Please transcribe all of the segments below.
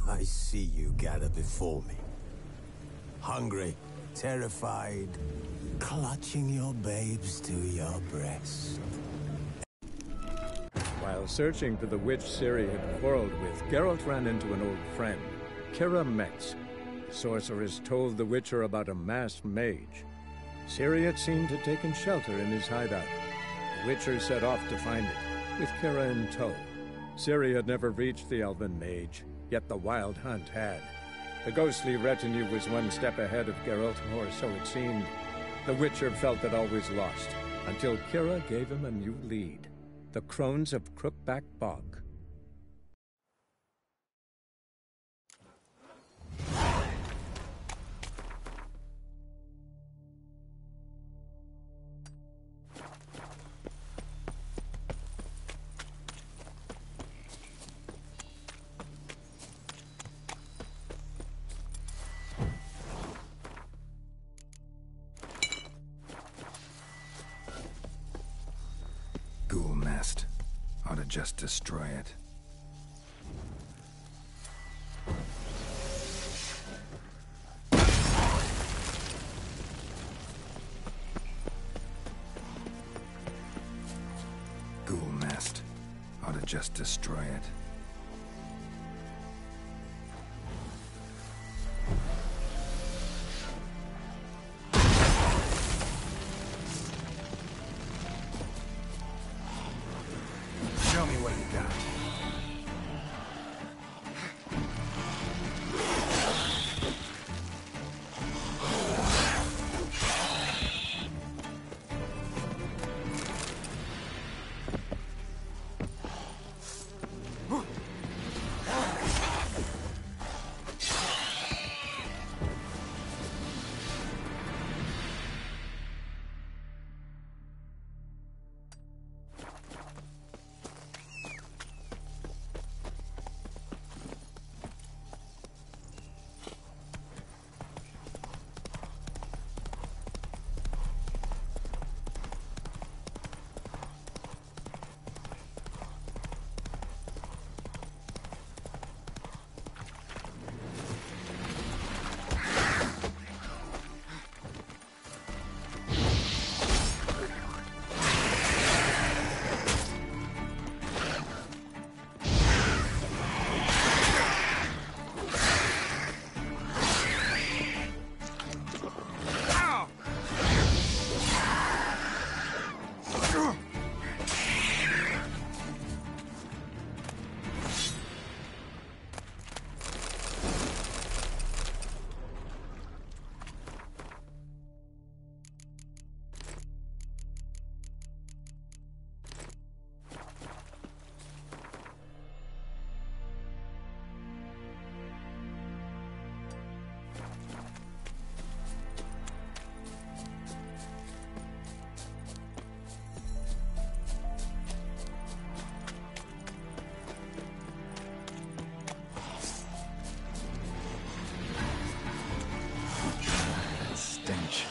I see you gather before me. Hungry, terrified, clutching your babes to your breast. While searching for the witch Ciri had quarreled with, Geralt ran into an old friend, Kira Metz. The sorceress told the Witcher about a masked mage. Ciri had seemed to have taken shelter in his hideout. The Witcher set off to find it, with Kira in tow. Ciri had never reached the elven mage, yet the wild hunt had. The ghostly retinue was one step ahead of Geralt, or so it seemed. The Witcher felt that all was lost, until Kira gave him a new lead. The Crones of Crookback Bog. Ghoul nest. Ought to just destroy it. Ghoul nest. Ought to just destroy it. Show me what you got. Stench.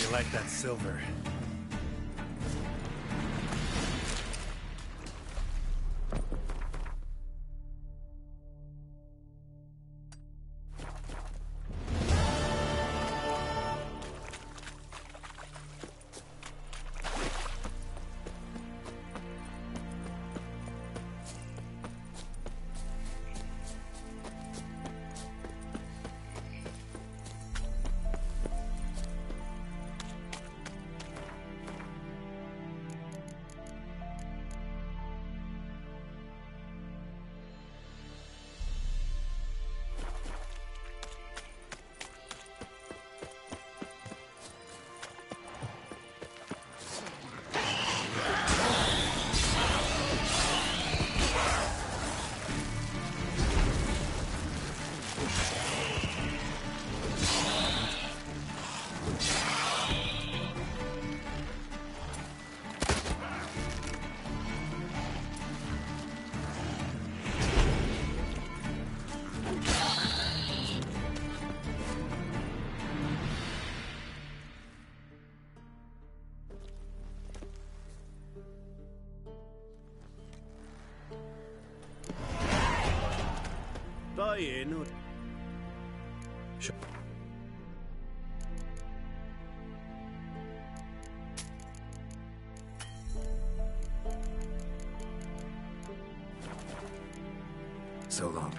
Like that silver. dying or... So long.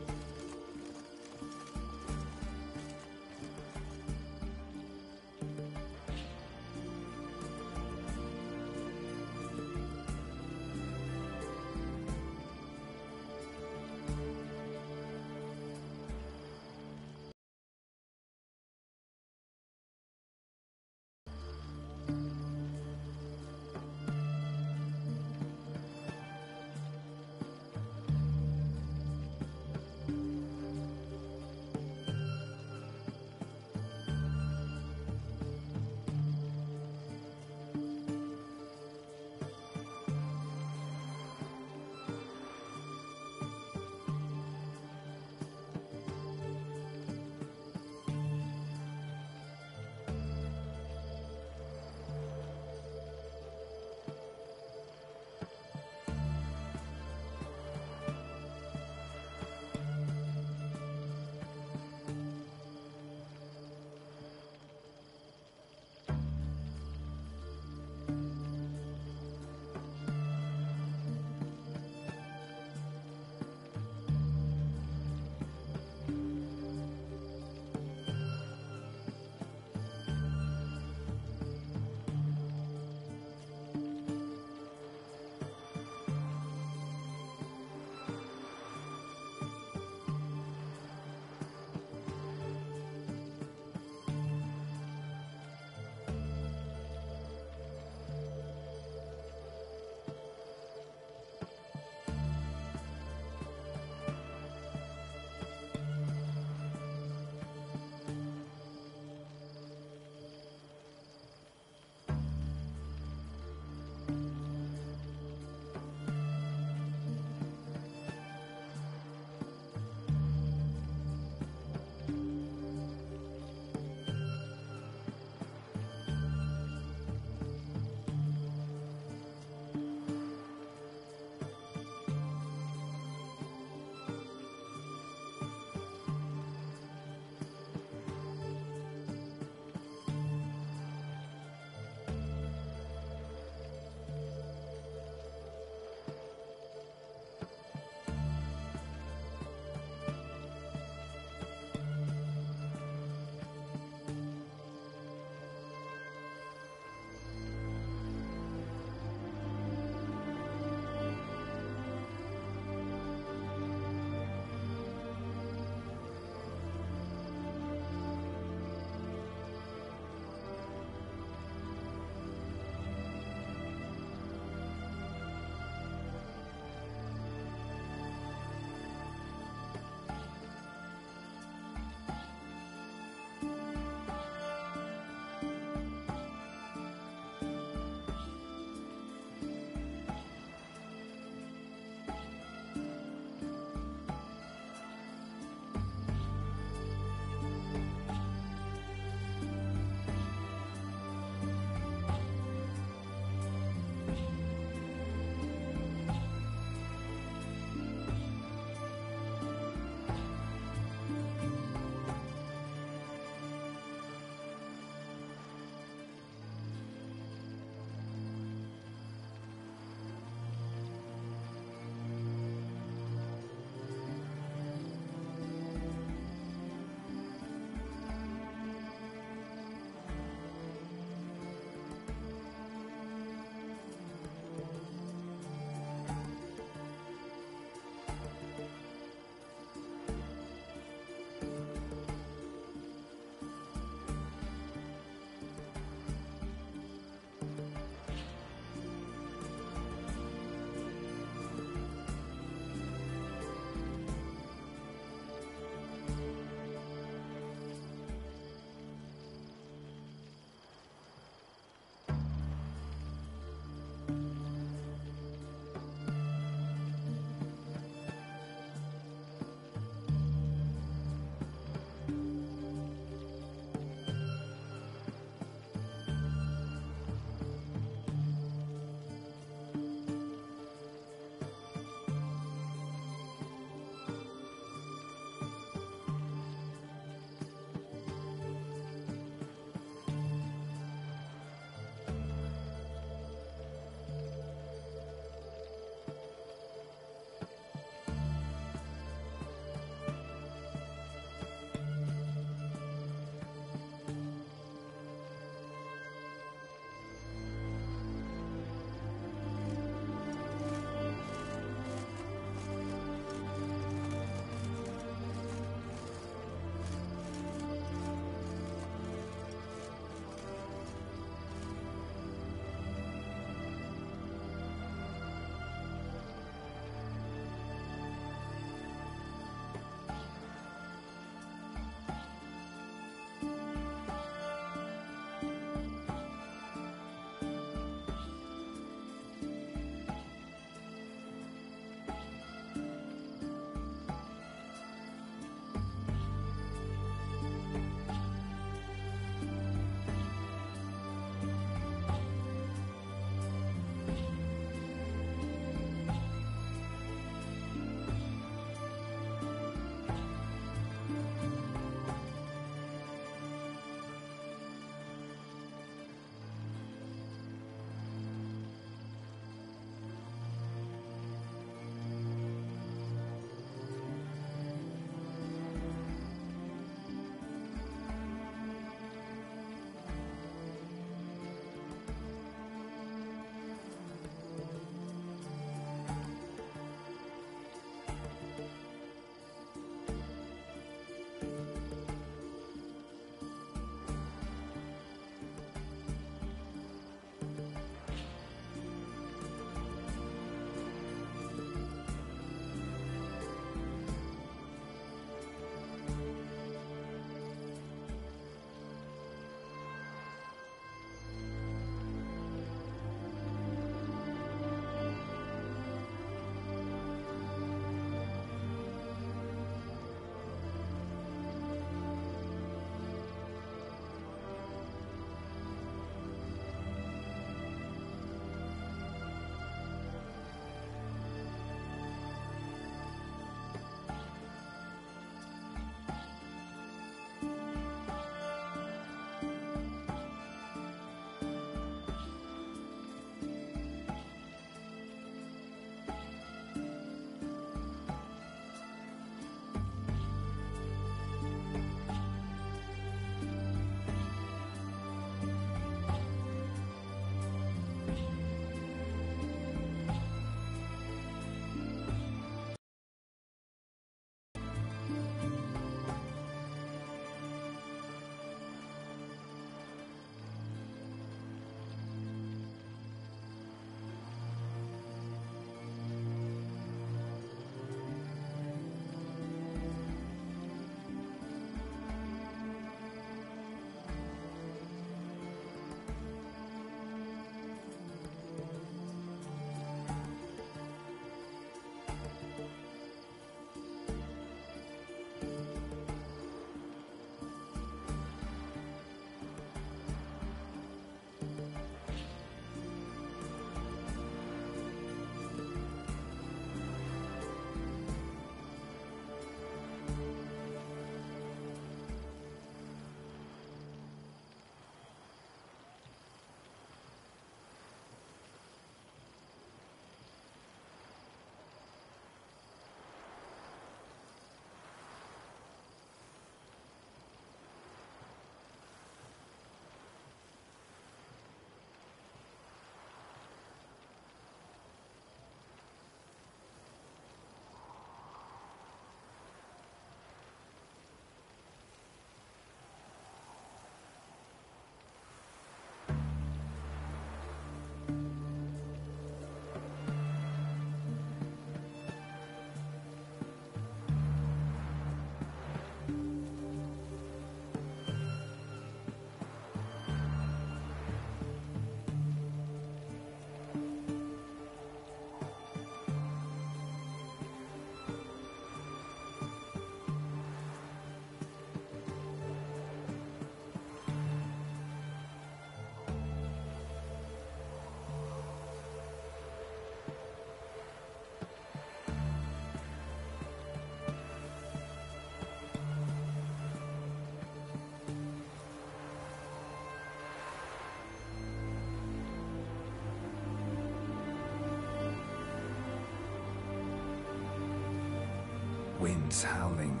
Winds howling.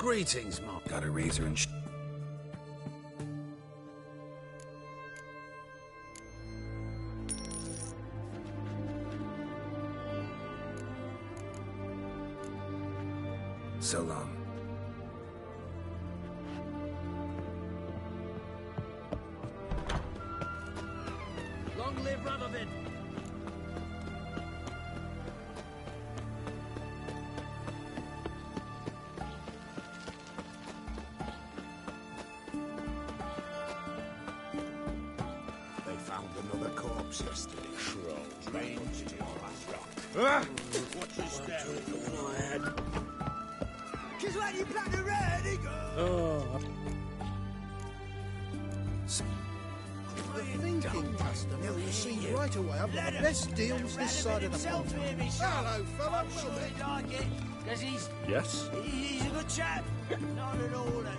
Greetings, Mom. Got a razor and So long. Long live Radovid! They found another corpse yesterday. Shroud ranged in rock. Watch your step. Cause when you plant the red, it goes. Oh. Thinking customer will see right away I've got the best deals this side of the pond. Hello, fella. Cause he's Yes? a good chap. Not at all a loony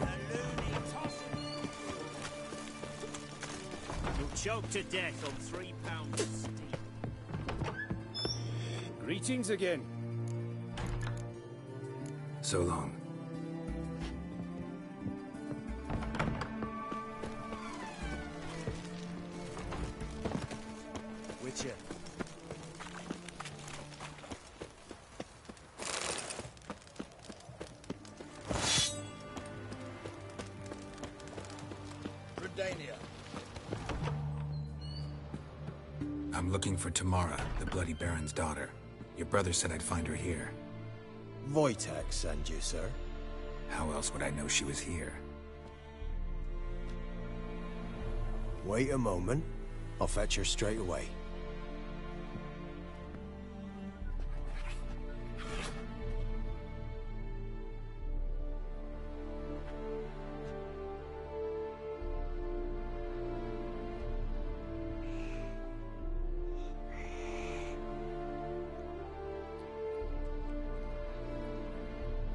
tosser. You'll choke to death on 3 pounds of steak. Greetings again. So long. Witcher. Redania. I'm looking for Tamara, the Bloody Baron's daughter. Your brother said I'd find her here. Wojtek sent you, sir. How else would I know she was here? Wait a moment. I'll fetch her straight away.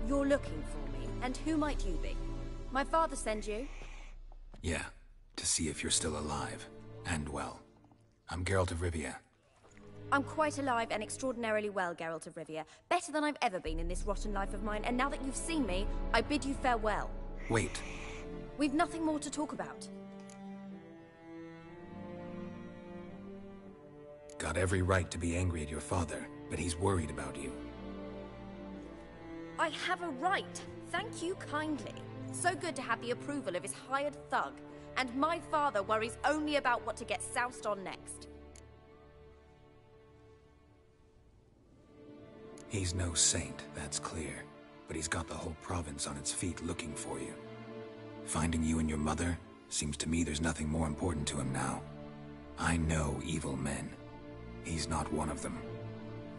You're looking for me, and who might you be? My father sent you? Yeah, to see if you're still alive. And well. I'm Geralt of Rivia. I'm quite alive and extraordinarily well, Geralt of Rivia. Better than I've ever been in this rotten life of mine, and now that you've seen me, I bid you farewell. Wait. We've nothing more to talk about. Got every right to be angry at your father, but he's worried about you. I have a right. Thank you kindly. So good to have the approval of his hired thug. And my father worries only about what to get soused on next. He's no saint, that's clear. But he's got the whole province on its feet looking for you. Finding you and your mother, seems to me there's nothing more important to him now. I know evil men. He's not one of them.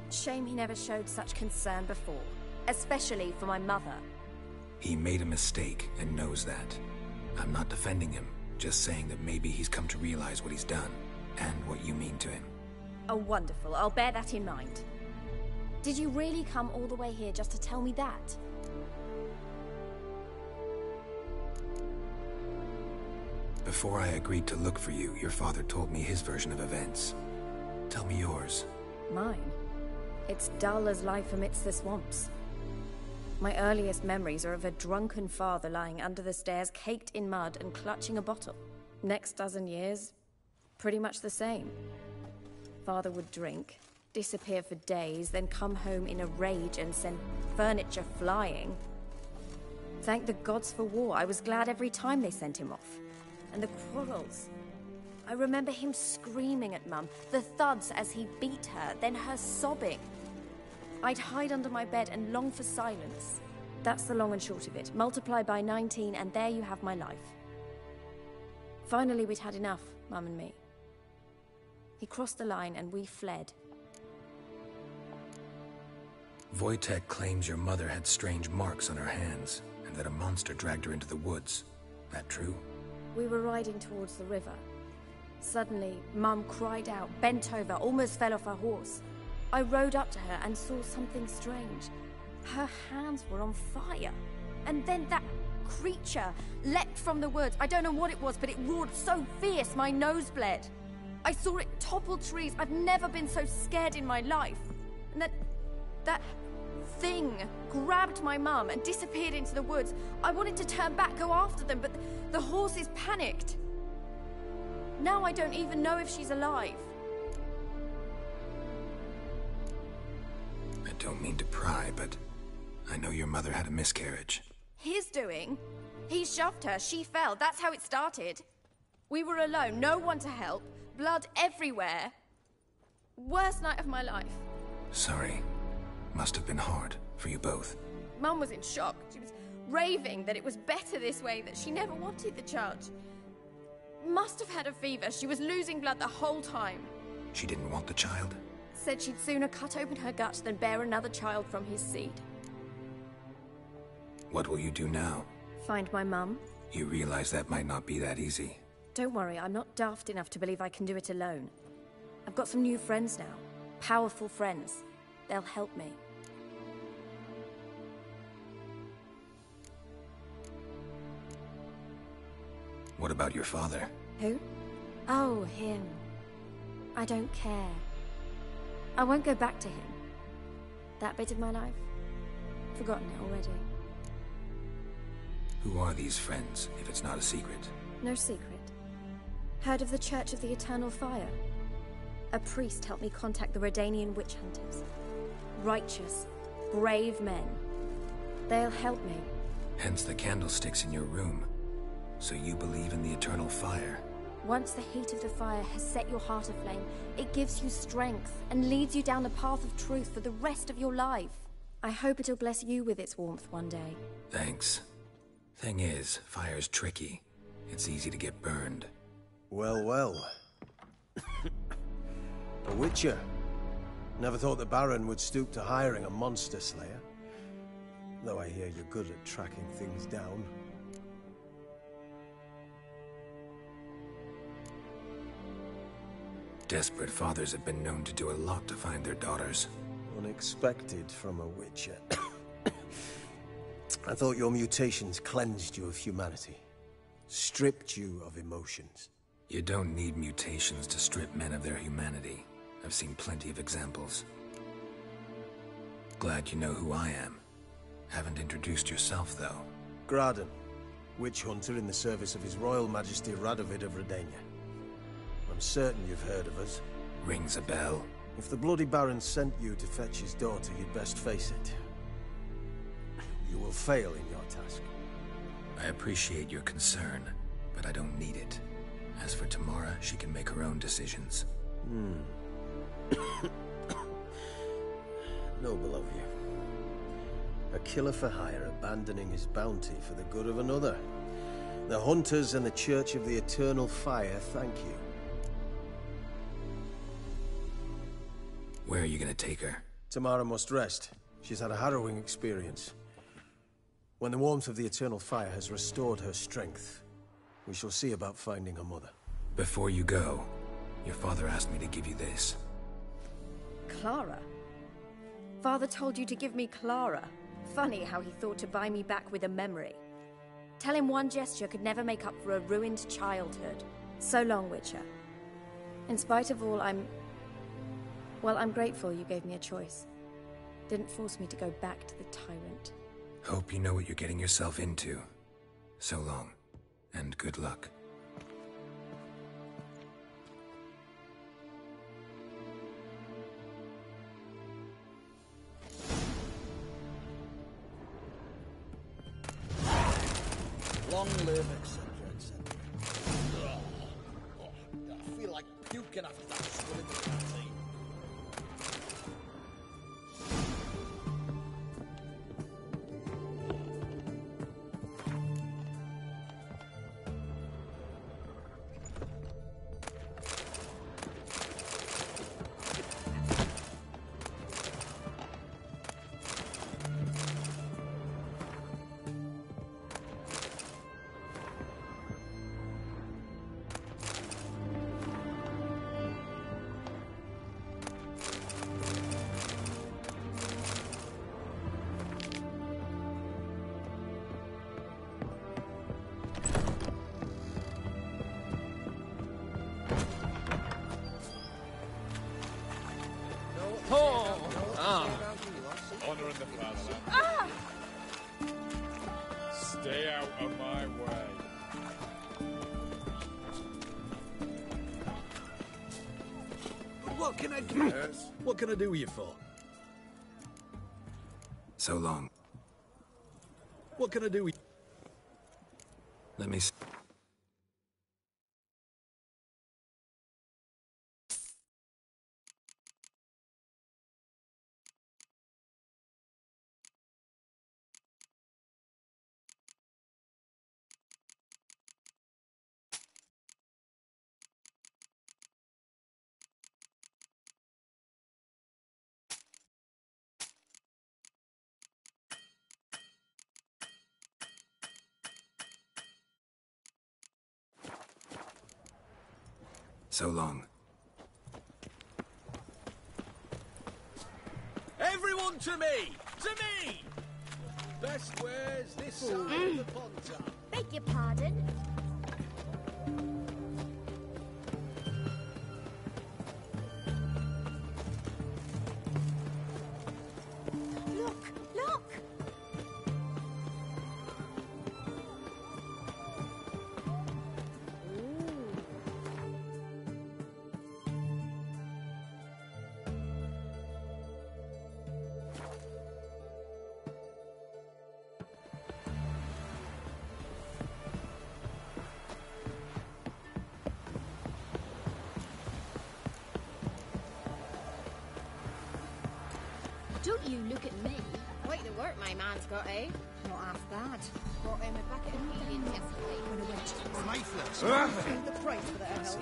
Shame he never showed such concern before. Especially for my mother. He made a mistake and knows that. I'm not defending him, just saying that maybe he's come to realize what he's done, and what you mean to him. Oh, wonderful. I'll bear that in mind. Did you really come all the way here just to tell me that? Before I agreed to look for you, your father told me his version of events. Tell me yours. Mine? It's dull as life amidst the swamps. My earliest memories are of a drunken father lying under the stairs, caked in mud and clutching a bottle. Next dozen years, pretty much the same. Father would drink, disappear for days, then come home in a rage and send furniture flying. Thank the gods for war. I was glad every time they sent him off. And the quarrels. I remember him screaming at Mum, the thuds as he beat her, then her sobbing. I'd hide under my bed and long for silence. That's the long and short of it. Multiply by 19 and there you have my life. Finally, we'd had enough, Mum and me. He crossed the line and we fled. Wojtek claims your mother had strange marks on her hands, and that a monster dragged her into the woods. That true? We were riding towards the river. Suddenly, Mum cried out, bent over, almost fell off her horse. I rode up to her and saw something strange. Her hands were on fire. And then that creature leapt from the woods. I don't know what it was, but it roared so fierce my nose bled. I saw it topple trees. I've never been so scared in my life. And that thing grabbed my mum and disappeared into the woods. I wanted to turn back, go after them, but the horses panicked. Now I don't even know if she's alive. I don't mean to pry, but I know your mother had a miscarriage. His doing? He shoved her, she fell, that's how it started. We were alone, no one to help, blood everywhere. Worst night of my life. Sorry. Must have been hard for you both. Mum was in shock. She was raving that it was better this way, that she never wanted the child. Must have had a fever. She was losing blood the whole time. She didn't want the child? Said she'd sooner cut open her gut than bear another child from his seed. What will you do now? Find my mum. You realize that might not be that easy. Don't worry, I'm not daft enough to believe I can do it alone. I've got some new friends now. Powerful friends. They'll help me. What about your father? Who? Oh, him. I don't care. I won't go back to him. That bit of my life? Forgotten it already. Who are these friends, if it's not a secret? No secret. Heard of the Church of the Eternal Fire? A priest helped me contact the Redanian witch hunters. Righteous, brave men. They'll help me. Hence the candlesticks in your room. So you believe in the eternal fire? Once the heat of the fire has set your heart aflame, it gives you strength and leads you down the path of truth for the rest of your life. I hope it'll bless you with its warmth one day. Thanks. Thing is, fire's tricky. It's easy to get burned. Well, well. A witcher. Never thought the Baron would stoop to hiring a monster slayer. Though I hear you're good at tracking things down. Desperate fathers have been known to do a lot to find their daughters. Unexpected from a witcher. I thought your mutations cleansed you of humanity. Stripped you of emotions. You don't need mutations to strip men of their humanity. I've seen plenty of examples. Glad you know who I am. Haven't introduced yourself, though. Graden, witch hunter in the service of His Royal Majesty Radovid of Redania. I'm certain you've heard of us. Rings a bell. If the Bloody Baron sent you to fetch his daughter, you'd best face it. You will fail in your task. I appreciate your concern, but I don't need it. As for Tamara, she can make her own decisions. Noble of you. A killer for hire abandoning his bounty for the good of another. The Hunters and the Church of the Eternal Fire thank you. Where are you gonna take her? Tamara must rest. She's had a harrowing experience. When the warmth of the Eternal Fire has restored her strength, we shall see about finding her mother. Before you go, your father asked me to give you this. Clara? Father told you to give me Clara. Funny how he thought to buy me back with a memory. Tell him one gesture could never make up for a ruined childhood. So long, Witcher. In spite of all, I'm grateful you gave me a choice. Didn't force me to go back to the tyrant. Hope you know what you're getting yourself into. So long, and good luck. Long live, etc., etc. I feel like puking after that skull in the canteen. out of my way. What can I do? Yes? What can I do you for? So long. What can I do? Let me s- So long. Everyone to me! To me! Best wares this side of the pond. Beg your pardon? Look! Look! Don't you look at me. Quite the work my man's got, eh? Not half bad. Brought him a bucket of millions yesterday. When I went to The price for that help.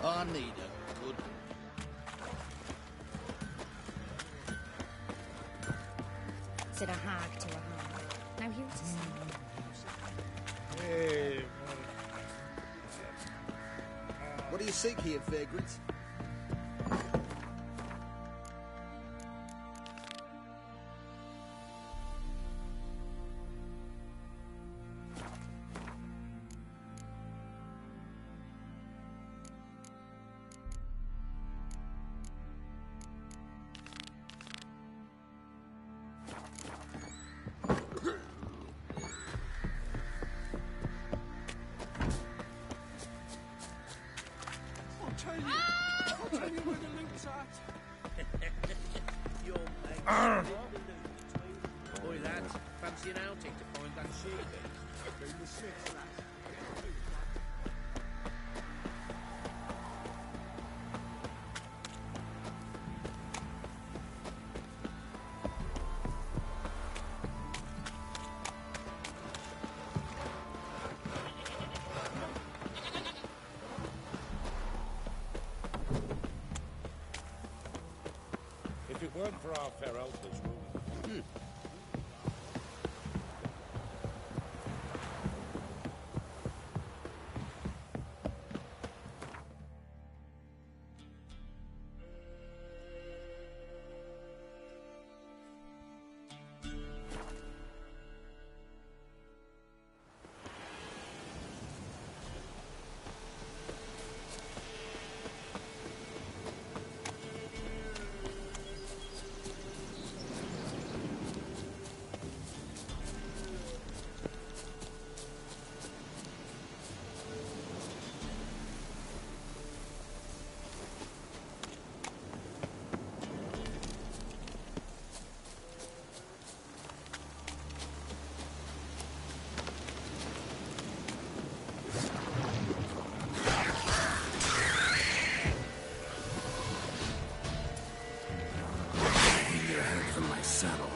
I need a good said a hag to a hag. Now here's a sign. Hey, What do you seek here, vagrant? I'll tell you where the loot's at. Your mate. Boy, lads, fancy an outing to find that sheep? If it weren't for our fair elders' rule. Your head from my saddle.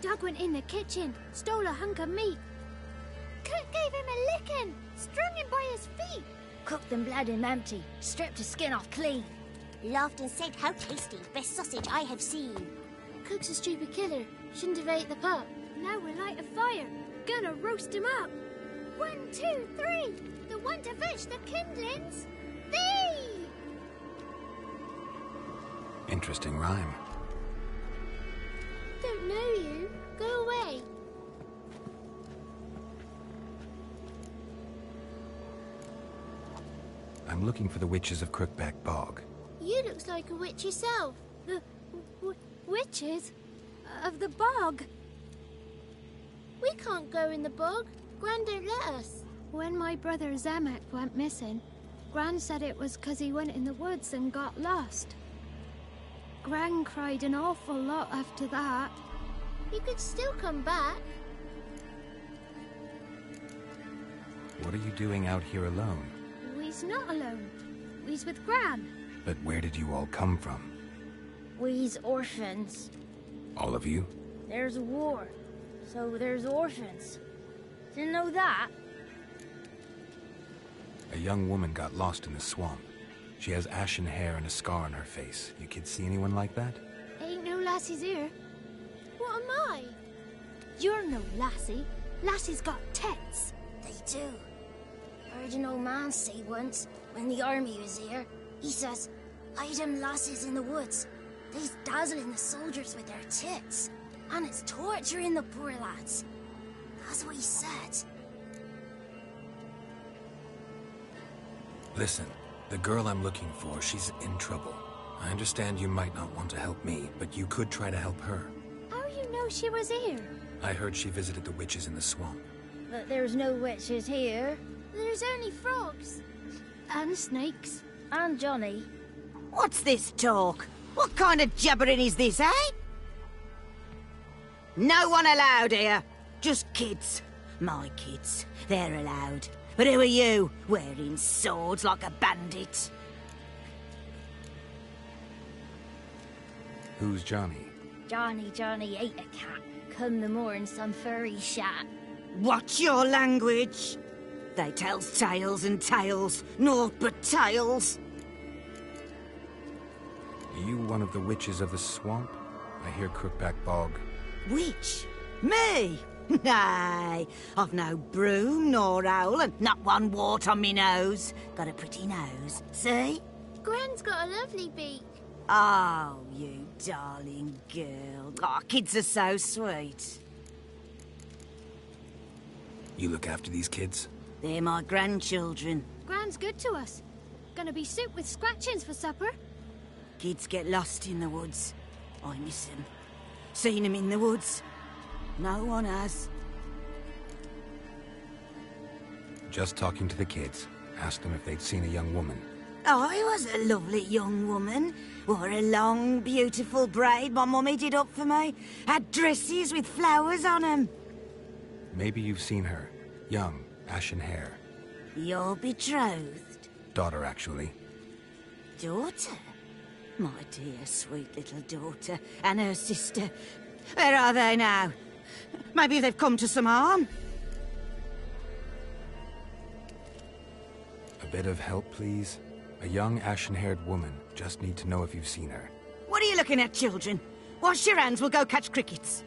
Doug went in the kitchen, stole a hunk of meat. Cook gave him a licking, strung him by his feet. Cooked and bled him empty, stripped his skin off clean. Laughed and said, "How tasty, best sausage I have seen." Cook's a stupid killer, shouldn't have ate the pup. Now we'll light a fire, gonna roast him up. 1, 2, 3, the one to fetch the kindlings. Thee! Interesting rhyme. Don't know you. Go away. I'm looking for the witches of Crookback Bog. You looks like a witch yourself. The witches of the bog. We can't go in the bog. Gran don't let us. When my brother Zemek went missing, Gran said it was 'cause he went in the woods and got lost. Gran cried an awful lot after that. You could still come back. What are you doing out here alone? We's not alone. We's with Gran. But where did you all come from? We's orphans. All of you? There's a war, so there's orphans. Didn't know that? A young woman got lost in the swamp. She has ashen hair and a scar on her face. You kids see anyone like that? Ain't no lassies here. What am I? You're no lassie. Lassie's got tits. They do. Heard an old man say once, when the army was here, he says, "Hide them lasses in the woods. They's dazzling the soldiers with their tits, and it's torturing the poor lads." That's what he said. Listen, the girl I'm looking for, she's in trouble. I understand you might not want to help me, but you could try to help her. How you know she was here? I heard she visited the witches in the swamp. But there's no witches here. There's only frogs. And snakes. And Johnny. What's this talk? What kind of jabbering is this, eh? No one allowed here. Just kids. My kids. They're allowed. But who are you, wearing swords like a bandit? Who's Johnny? Johnny ate a cat. Come the morn some furry shat. Watch your language. They tells tales and tales, naught but tales. Are you one of the witches of the swamp? I hear Crookback Bog. Witch? Me? Nay, I've no broom nor owl and not one wart on me nose. Got a pretty nose, see? Gran's got a lovely beak. Oh, you darling girl. Oh, kids are so sweet. You look after these kids? They're my grandchildren. Gran's good to us. Gonna be soup with scratchings for supper. Kids get lost in the woods. I miss them. Seen them in the woods. No one has. Just talking to the kids. Asked them if they'd seen a young woman. I was a lovely young woman. Wore a long, beautiful braid my mummy did up for me. Had dresses with flowers on them. Maybe you've seen her. Young, ashen hair. You're betrothed? Daughter, actually. Daughter? My dear, sweet little daughter. And her sister. Where are they now? Maybe they've come to some harm. A bit of help, please? A young, ashen-haired woman. Just need to know if you've seen her. What are you looking at, children? Wash your hands, we'll go catch crickets.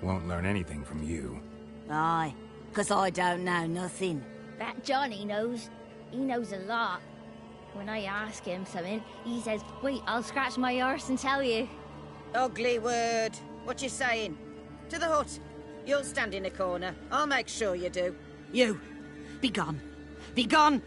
Won't learn anything from you. Aye, 'cause I don't know nothing. That Johnny knows. He knows a lot. When I ask him something, he says, "Wait, I'll scratch my arse and tell you." Ugly word. What you saying? To the hut. You'll stand in a corner. I'll make sure you do. You, be gone. Be gone!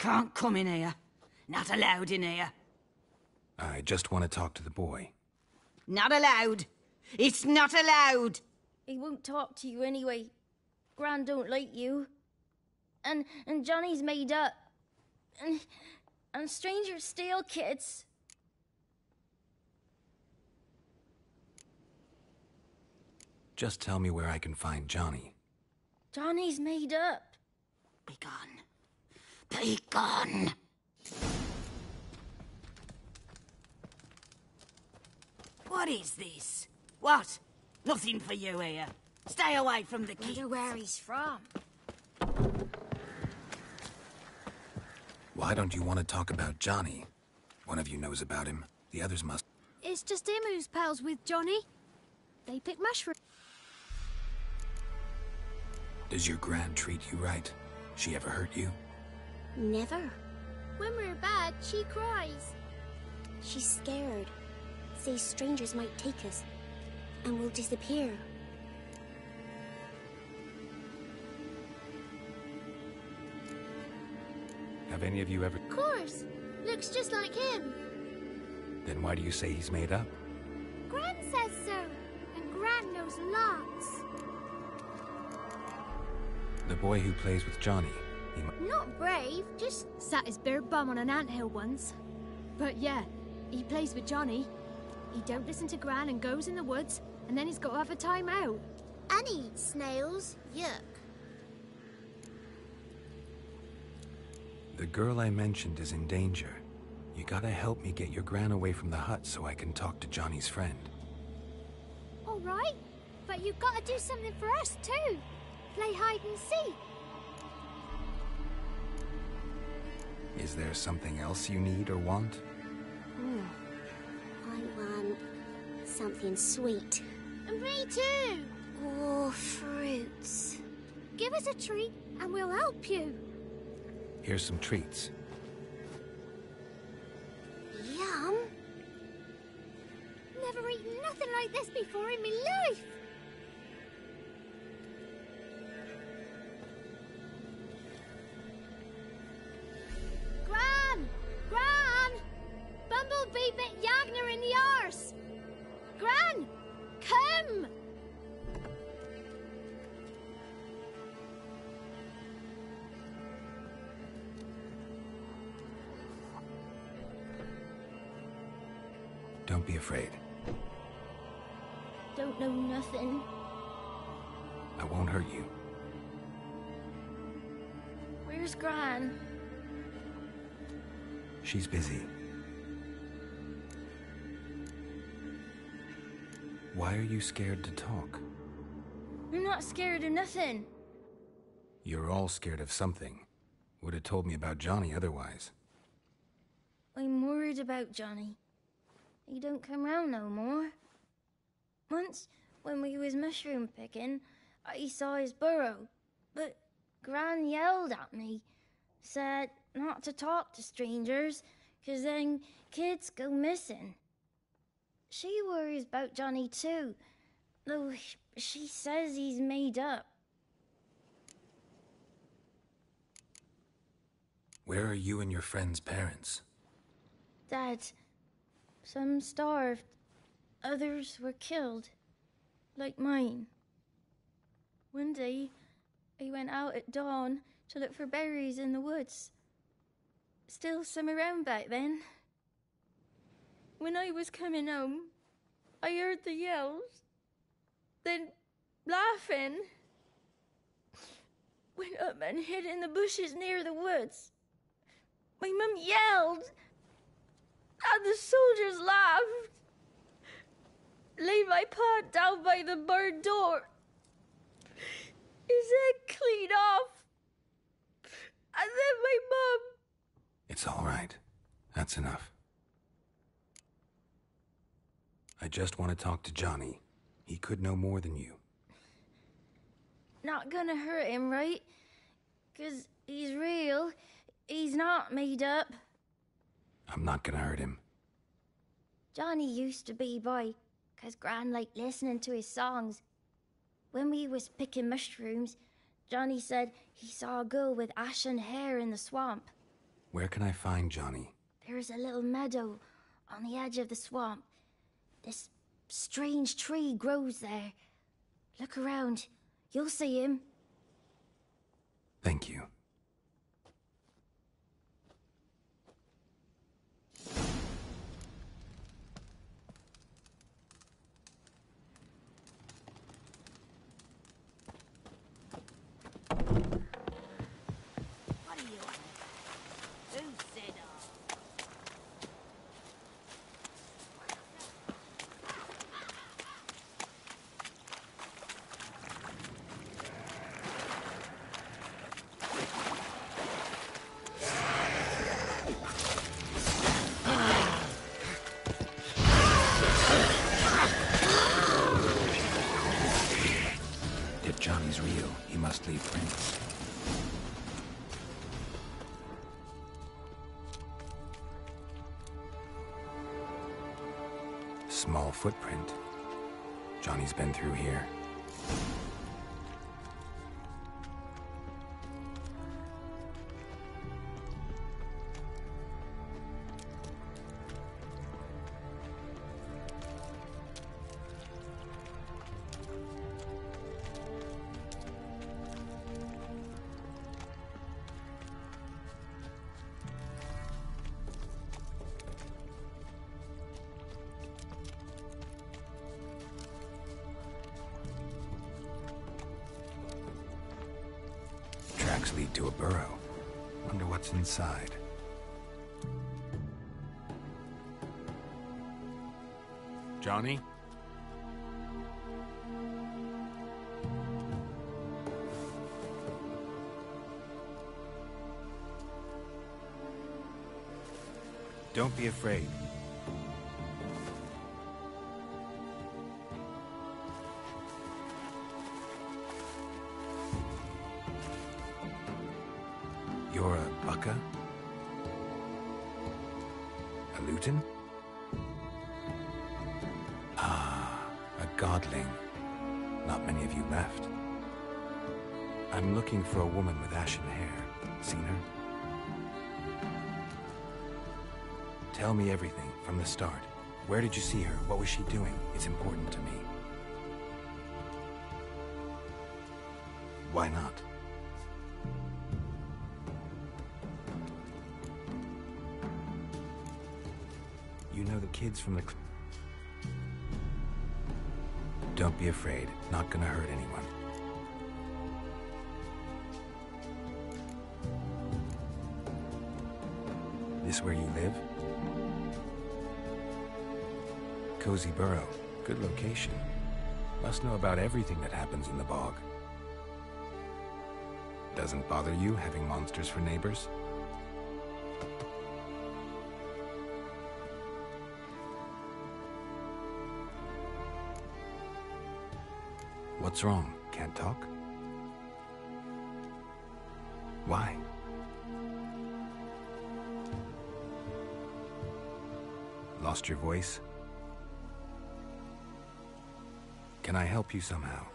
can't come in here. Not allowed in here. I just want to talk to the boy. Not allowed. It's not allowed. He won't talk to you anyway. Gran don't like you. And Johnny's made up. And strangers steal kids. Just tell me where I can find Johnny. Johnny's made up. Be gone. Be gone. What is this? What? Nothing for you here. Stay away from the kids. Wonder where he's from. Why don't you want to talk about Johnny? One of you knows about him. The others must. It's just him who's pals with Johnny. They pick mushrooms. Does your Gran treat you right? She ever hurt you? Never. When we're bad, she cries. She's scared. Says strangers might take us. And we'll disappear. Have any of you ever... Of course. Looks just like him. Then why do you say he's made up? Gran says so. And Gran knows lots. The boy who plays with Johnny, Not brave, just sat his bare bum on an anthill once. But yeah, he plays with Johnny. He don't listen to Gran and goes in the woods, and then he's got to have a time out. And he eats snails. Yuck. The girl I mentioned is in danger. You gotta help me get your Gran away from the hut so I can talk to Johnny's friend. All right, but you've got to do something for us too. Play hide and seek. Is there something else you need or want? I want something sweet. And me too. Oh, fruits. Give us a treat and we'll help you. Here's some treats. Yum. Never eaten nothing like this before in my life. Gran! Gran! Bumblebee bit Yagner in the arse. Gran! Come! Don't be afraid. Don't know nothing. I won't hurt you. Where's Gran? She's busy. Why are you scared to talk? I'm not scared of nothing. You're all scared of something. Would have told me about Johnny otherwise. I'm worried about Johnny. He don't come round no more. Once, when we was mushroom picking, I saw his burrow, but Gran yelled at me, said not to talk to strangers, 'cause then kids go missing. She worries about Johnny too, though she says he's made up. Where are you and your friend's parents? Dad, some starved, others were killed, like mine. One day, I went out at dawn to look for berries in the woods. Still some around back then. When I was coming home, I heard the yells, then laughing. Went up and hid in the bushes near the woods. My mum yelled, and the soldiers laughed. Laid my pa down by the barn door. His head clean off. And then my mum... It's all right. That's enough. I just want to talk to Johnny. He could know more than you. Not gonna hurt him, right? 'Cause he's real. He's not made up. I'm not gonna hurt him. Johnny used to be boy, 'cause Gran liked listening to his songs. When we was picking mushrooms, Johnny said he saw a girl with ashen hair in the swamp. Where can I find Johnny? There's a little meadow on the edge of the swamp. This strange tree grows there. Look around. You'll see him. Thank you. What are you on? Who said If Johnny's real, he must leave prints. Small footprint. Johnny's been through here. Tracks lead to a burrow. Wonder what's inside. Johnny? Don't be afraid. You're a Bucca? A Luton? Ah, a godling. Not many of you left. I'm looking for a woman with ashen hair. Seen her? Tell me everything, from the start. Where did you see her? What was she doing? It's important to me. Why not? You know the kids from the... Don't be afraid. Not gonna hurt anyone. This where you live? Cozy burrow. Good location. Must know about everything that happens in the bog. Doesn't bother you having monsters for neighbors? What's wrong? Can't talk? Why? Lost your voice? Can I help you somehow?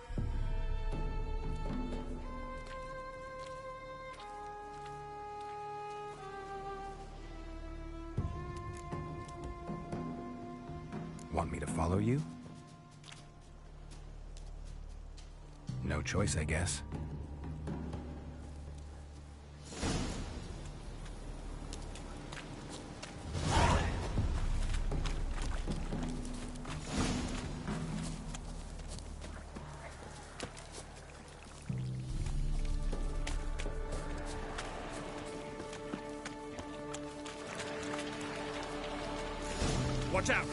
Want me to follow you? No choice, I guess. Watch out!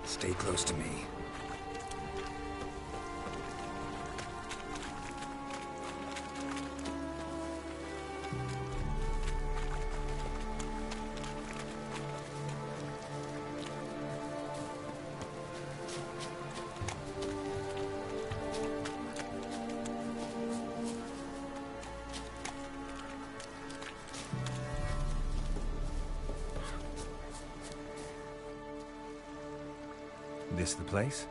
Stay close to me. This the place?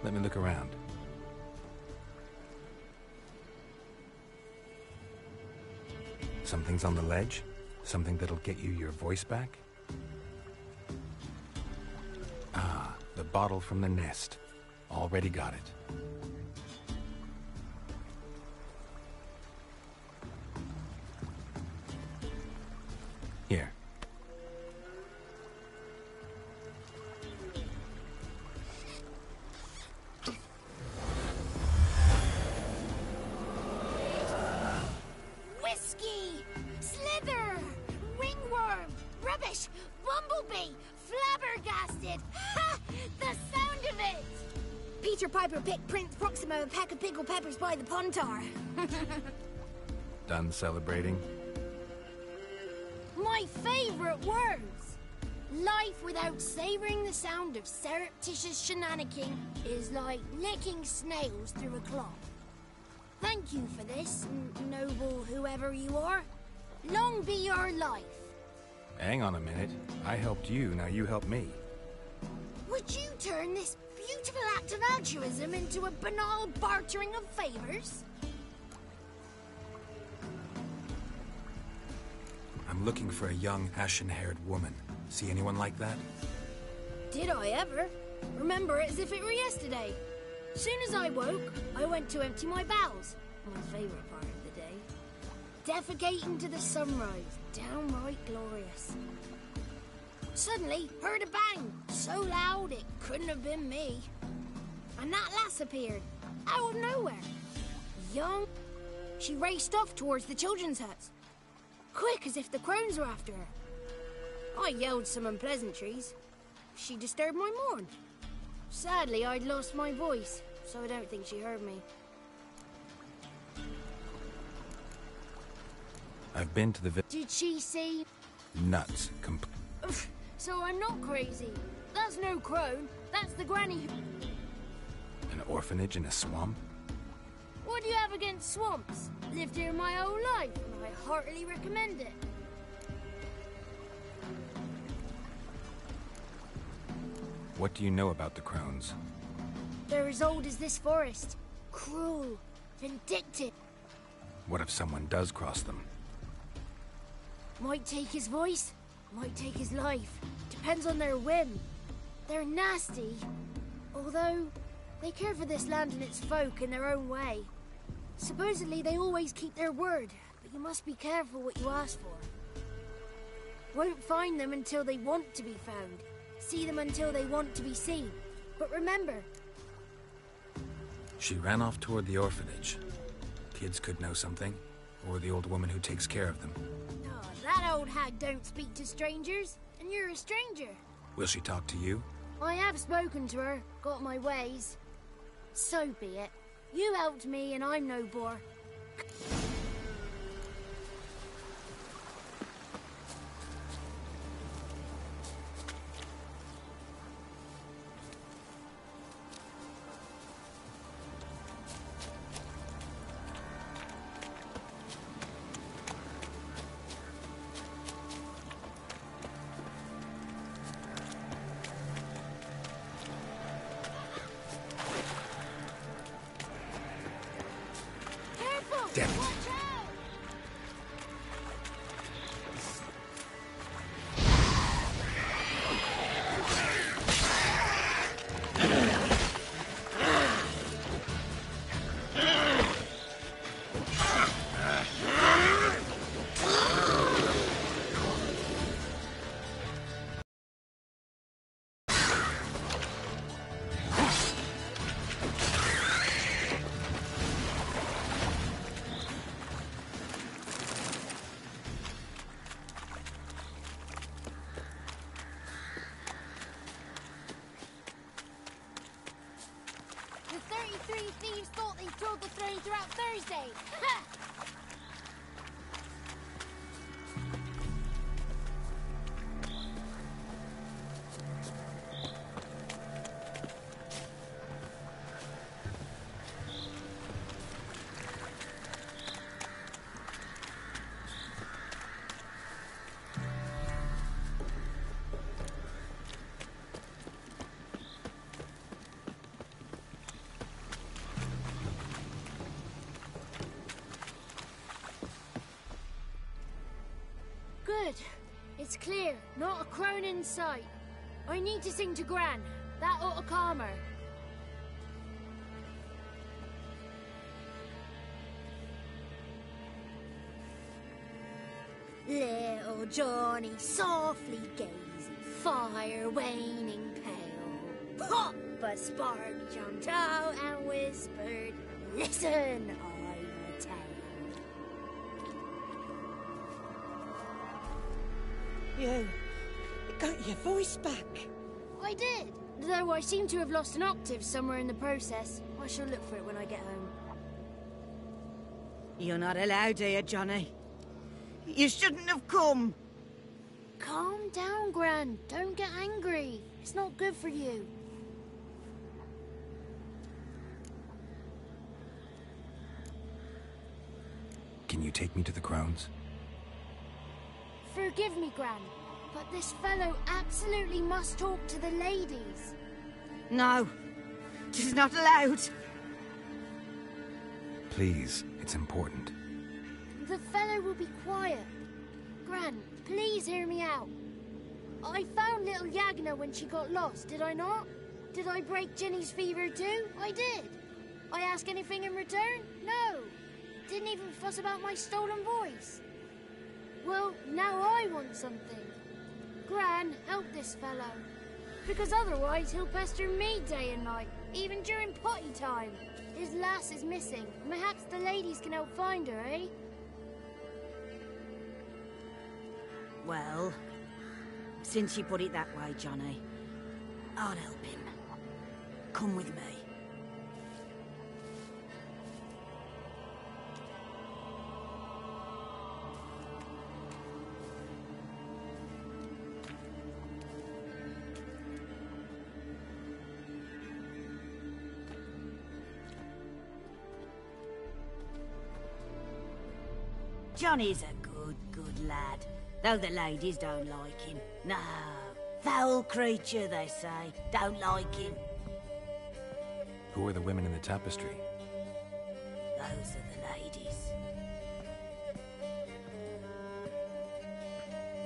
Let me look around. Something's on the ledge? Something that'll get you your voice back? Ah, the bottle from the nest. Already got it. Here. Whiskey! Slither! Ringworm! Rubbish! Bumblebee! Flabbergasted! Ha! The sound of it! Peter Piper picked Prince Proximo a pack of pickled peppers by the pontar. Done celebrating? My favorite words! Life without savoring the sound of surreptitious shenanigans is like licking snails through a cloth. Thank you for this, noble whoever you are. Long be your life. Hang on a minute. I helped you, now you help me. Would you turn this beautiful act of altruism into a banal bartering of favors? I'm looking for a young, ashen-haired woman. See anyone like that? Did I ever? Remember it as if it were yesterday. Soon as I woke, I went to empty my bowels. My favorite part of the day. Defecating to the sunrise. Downright glorious. Suddenly, heard a bang. So loud it couldn't have been me. And that lass appeared. Out of nowhere. Young. She raced off towards the children's huts. Quick as if the crones were after her. I yelled some unpleasantries. She disturbed my morn. Sadly, I'd lost my voice, so I don't think she heard me. I've been to the Did she see? Nuts. So I'm not crazy. That's no crone. That's the granny. An orphanage in a swamp? What do you have against swamps? Lived here my whole life, and I heartily recommend it. What do you know about the crones? They're as old as this forest. Cruel. Vindictive. What if someone does cross them? Might take his voice, might take his life. Depends on their whim. They're nasty. Although, they care for this land and its folk in their own way. Supposedly, they always keep their word, but you must be careful what you ask for. Won't find them until they want to be found. See them until they want to be seen. But remember... She ran off toward the orphanage. Kids could know something, or the old woman who takes care of them. Oh, that old hag don't speak to strangers, and you're a stranger. Will she talk to you? I have spoken to her, got my ways. So be it. You helped me, and I'm no bore. Damn it. It's clear, not a crone in sight. I need to sing to Gran. That ought to calm her. Little Johnny softly gazing, fire waning pale. Pop! A spark jumped out and whispered, "Listen, I've a tale." You got your voice back. I did, though I seem to have lost an octave somewhere in the process. I shall look for it when I get home. You're not allowed here, Johnny. You shouldn't have come. Calm down, Gran. Don't get angry. It's not good for you. Can you take me to the Crones? Forgive me, Gran, but this fellow absolutely must talk to the ladies. No, she's not allowed. Please, it's important. The fellow will be quiet. Gran, please hear me out. I found little Yagna when she got lost, did I not? Did I break Ginny's fever too? I did. I ask anything in return? No. Didn't even fuss about my stolen voice. Well, now I want something. Gran, help this fellow. Because otherwise he'll pester me day and night, even during potty time. His lass is missing. Perhaps the ladies can help find her, eh? Well, since you put it that way, Johnny, I'll help him. Come with me. Johnny's a good lad. Though the ladies don't like him. No. Foul creature, they say. Don't like him. Who are the women in the tapestry? Those are the ladies.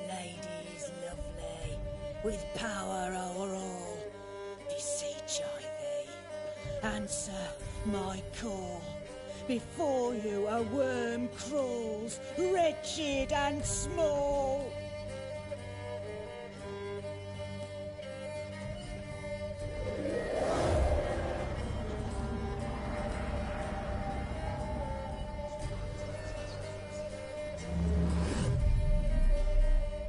Ladies lovely, with power o'er all. Beseech I thee, answer my call. Before you a worm crawls, wretched and small.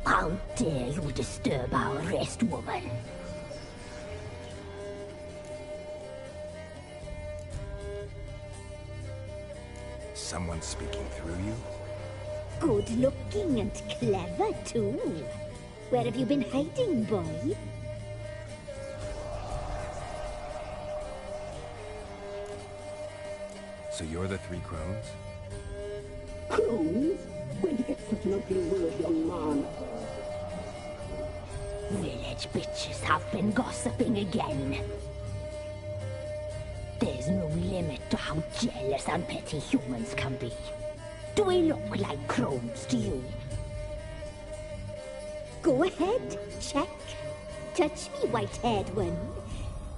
How dare you disturb our rest, woman? Someone speaking through you? Good looking and clever, too. Where have you been hiding, boy? So you're the three crones? Crones? Where'd you get such an ugly word, young man? Village bitches have been gossiping again. There's no limit to how jealous and petty humans can be. Do we look like crones to you? Go ahead, check. Touch me, white-haired one,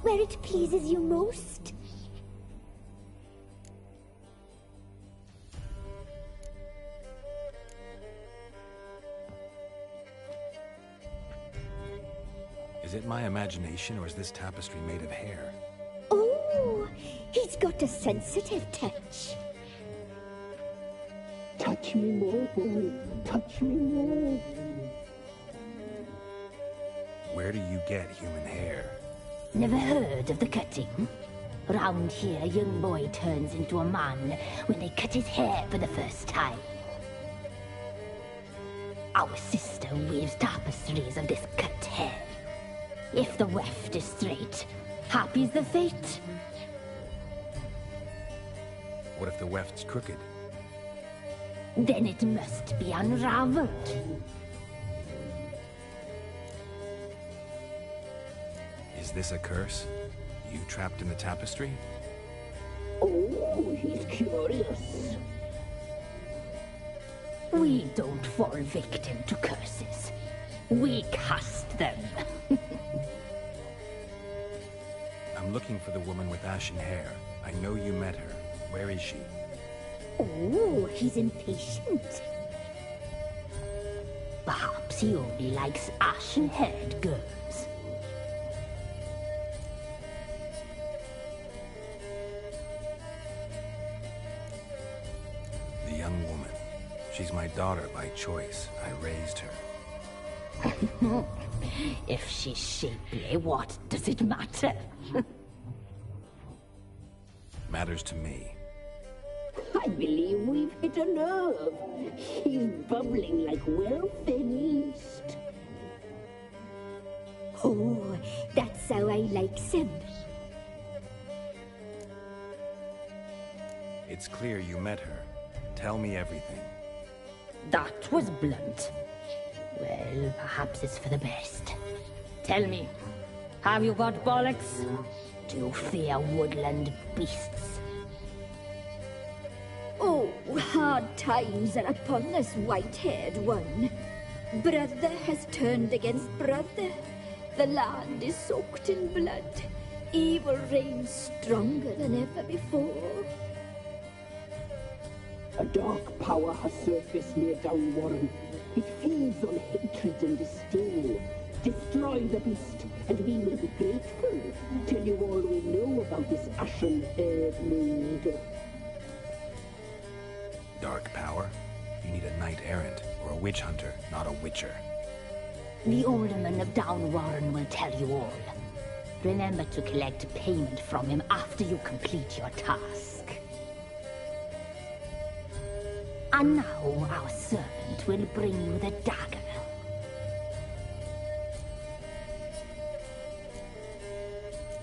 where it pleases you most. Is it my imagination, or is this tapestry made of hair? Oh, he's got a sensitive touch. Touch me more, boy. Touch me more. Where do you get human hair? Never heard of the cutting? Round here, a young boy turns into a man when they cut his hair for the first time. Our sister weaves tapestries of this cut hair. If the weft is straight, happy's the fate. What if the weft's crooked? Then it must be unraveled. Is this a curse? You trapped in the tapestry? Oh, he's curious. We don't fall victim to curses. We cast them. I'm looking for the woman with ashen hair. I know you met her. Where is she? Oh, he's impatient. Perhaps he only likes ashen-haired girls. The young woman. She's my daughter by choice. I raised her. If she's shapely, what does it matter? Matters to me. I believe we've hit a nerve. He's bubbling like well-fed yeast. Oh, that's how I likes him. It's clear you met her. Tell me everything. That was blunt. Well, perhaps it's for the best. Tell me, have you got bollocks? Do you fear woodland beasts? Oh, hard times are upon this white-haired one. Brother has turned against brother. The land is soaked in blood. Evil reigns stronger than ever before. A dark power has surfaced near Downwarren. It feeds on hatred and disdain. Destroy the beast, and we will be grateful. Tell you all we know about this ashen-haired maid. Dark power? You need a knight-errant, or a witch-hunter, not a witcher. The alderman of Downwarren will tell you all. Remember to collect payment from him after you complete your task. And now our servant will bring you the dagger.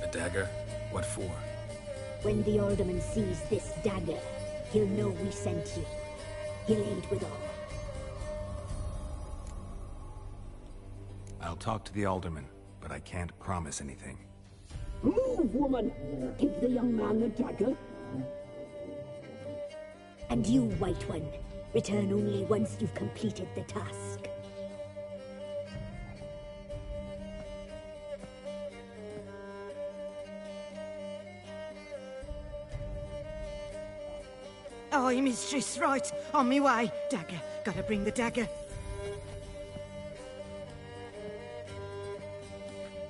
A dagger? What for? When the alderman sees this dagger, he'll know we sent you. He'll aid with all. I'll talk to the alderman, but I can't promise anything. Move, woman! Give the young man the dagger. And you, White One, return only once you've completed the task. Aye, mistress, right. On me way. Dagger. Gotta bring the dagger.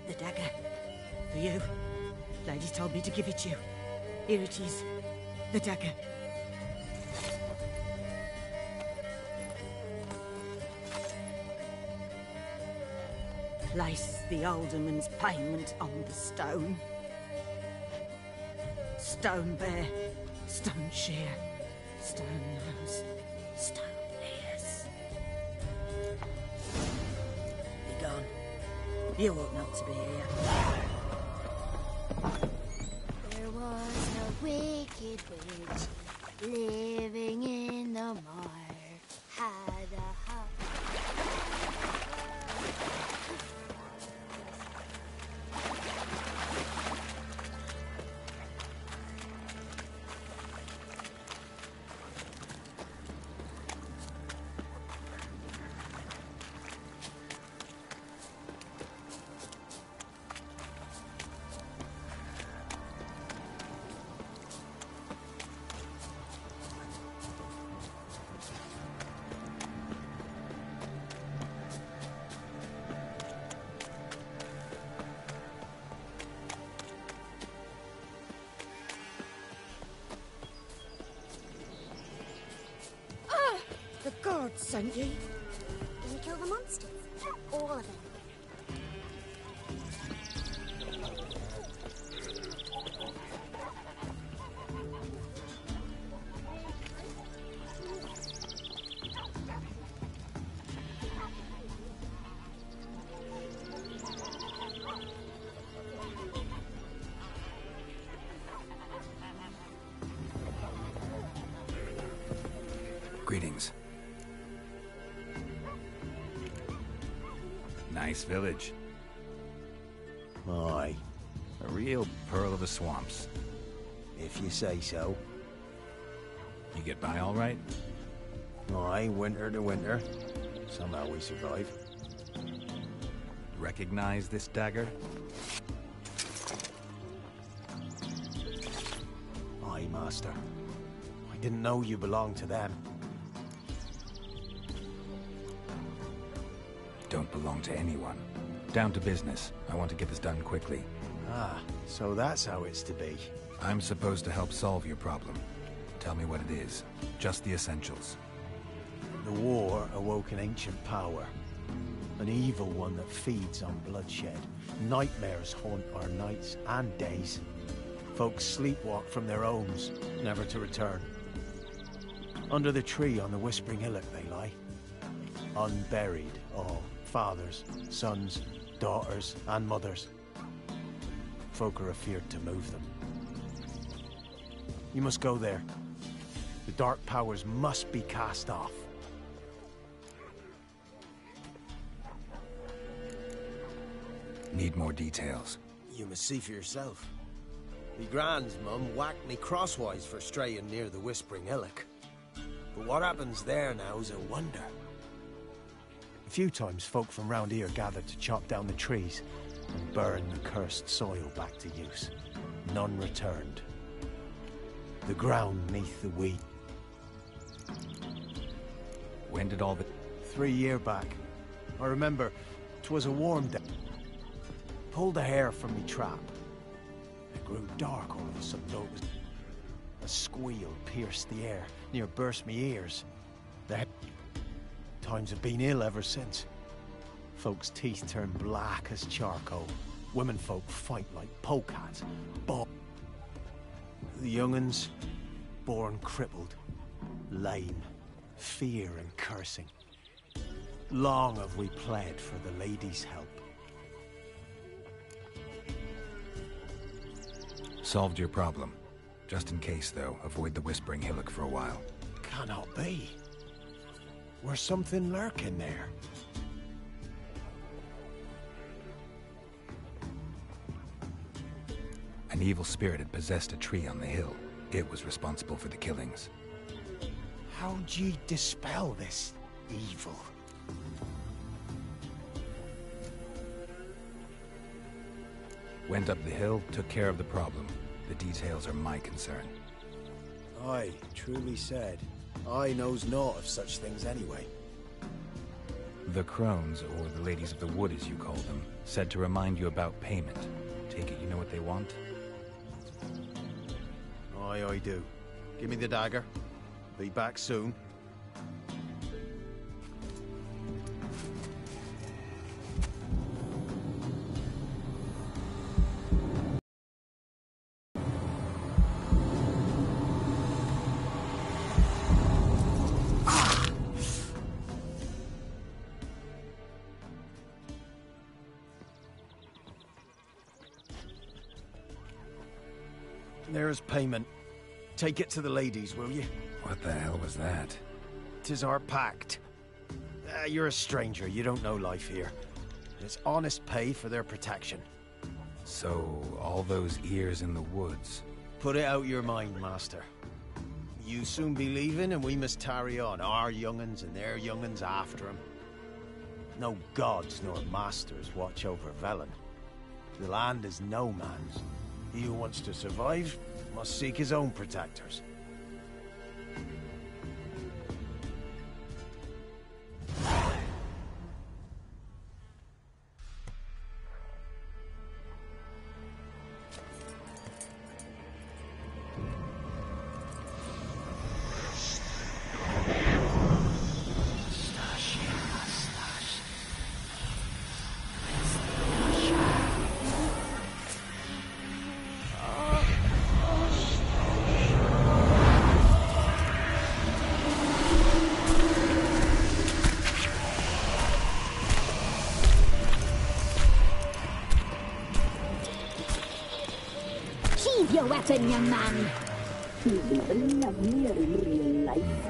The dagger. For you. Lady told me to give it you. Here it is. The dagger. Place the alderman's payment on the stone. Stone bear, stone shear, stone nose, stone ears. Be gone. You ought not to be here. There was a wicked witch living in the mire. Had a hut. The gods sent ye. Can you kill the monsters? All of them. Greetings. Nice village. Aye. A real pearl of the swamps. If you say so. You get by all right? Aye, winter to winter. Somehow we survive. recognize this dagger? Aye, Master. I didn't know you belonged to them. Don't belong to anyone. Down to business. I want to get this done quickly. Ah, so that's how it's to be. I'm supposed to help solve your problem. Tell me what it is. Just the essentials. The war awoke an ancient power. An evil one that feeds on bloodshed. Nightmares haunt our nights and days. Folks sleepwalk from their homes, never to return. Under the tree on the Whispering Hillock they lie. Unburied, all. Fathers, sons, daughters, and mothers. Folk are afeard to move them. You must go there. The dark powers must be cast off. Need more details. You must see for yourself. Me grand's mum whacked me crosswise for straying near the Whispering Hillock. But what happens there now is a wonder. A few times folk from round here gathered to chop down the trees and burn the cursed soil back to use. None returned. The ground neath the wheat. When did all the... 3 year back. I remember, 'twas a warm day. Pulled a hair from me trap. It grew dark all of a sudden, though it was... A squeal pierced the air, near burst me ears. Times have been ill ever since. Folks' teeth turn black as charcoal. Women folk fight like polecats. The young'uns, born crippled, lame, fear and cursing. Long have we pled for the ladies' help. Solved your problem. Just in case, though, avoid the Whispering Hillock for a while. Cannot be. Where's something lurking there? An evil spirit had possessed a tree on the hill. It was responsible for the killings. How'd ye dispel this evil? Went up the hill, took care of the problem. The details are my concern. Aye, truly said. I knows naught of such things anyway. The crones, or the ladies of the wood as you call them, said to remind you about payment. Take it you know what they want? Aye, I do. Give me the dagger. Be back soon. There's payment. Take it to the ladies, will you? What the hell was that? 'Tis our pact. You're a stranger, you don't know life here. It's honest pay for their protection. So, all those ears in the woods. Put it out your mind, Master. You soon be leaving and we must tarry on, our young'uns and their young'uns after 'em. No gods nor masters watch over Velen. The land is no man's. He who wants to survive must seek his own protectors. Your weapon, young man. He's even lovelier in real life.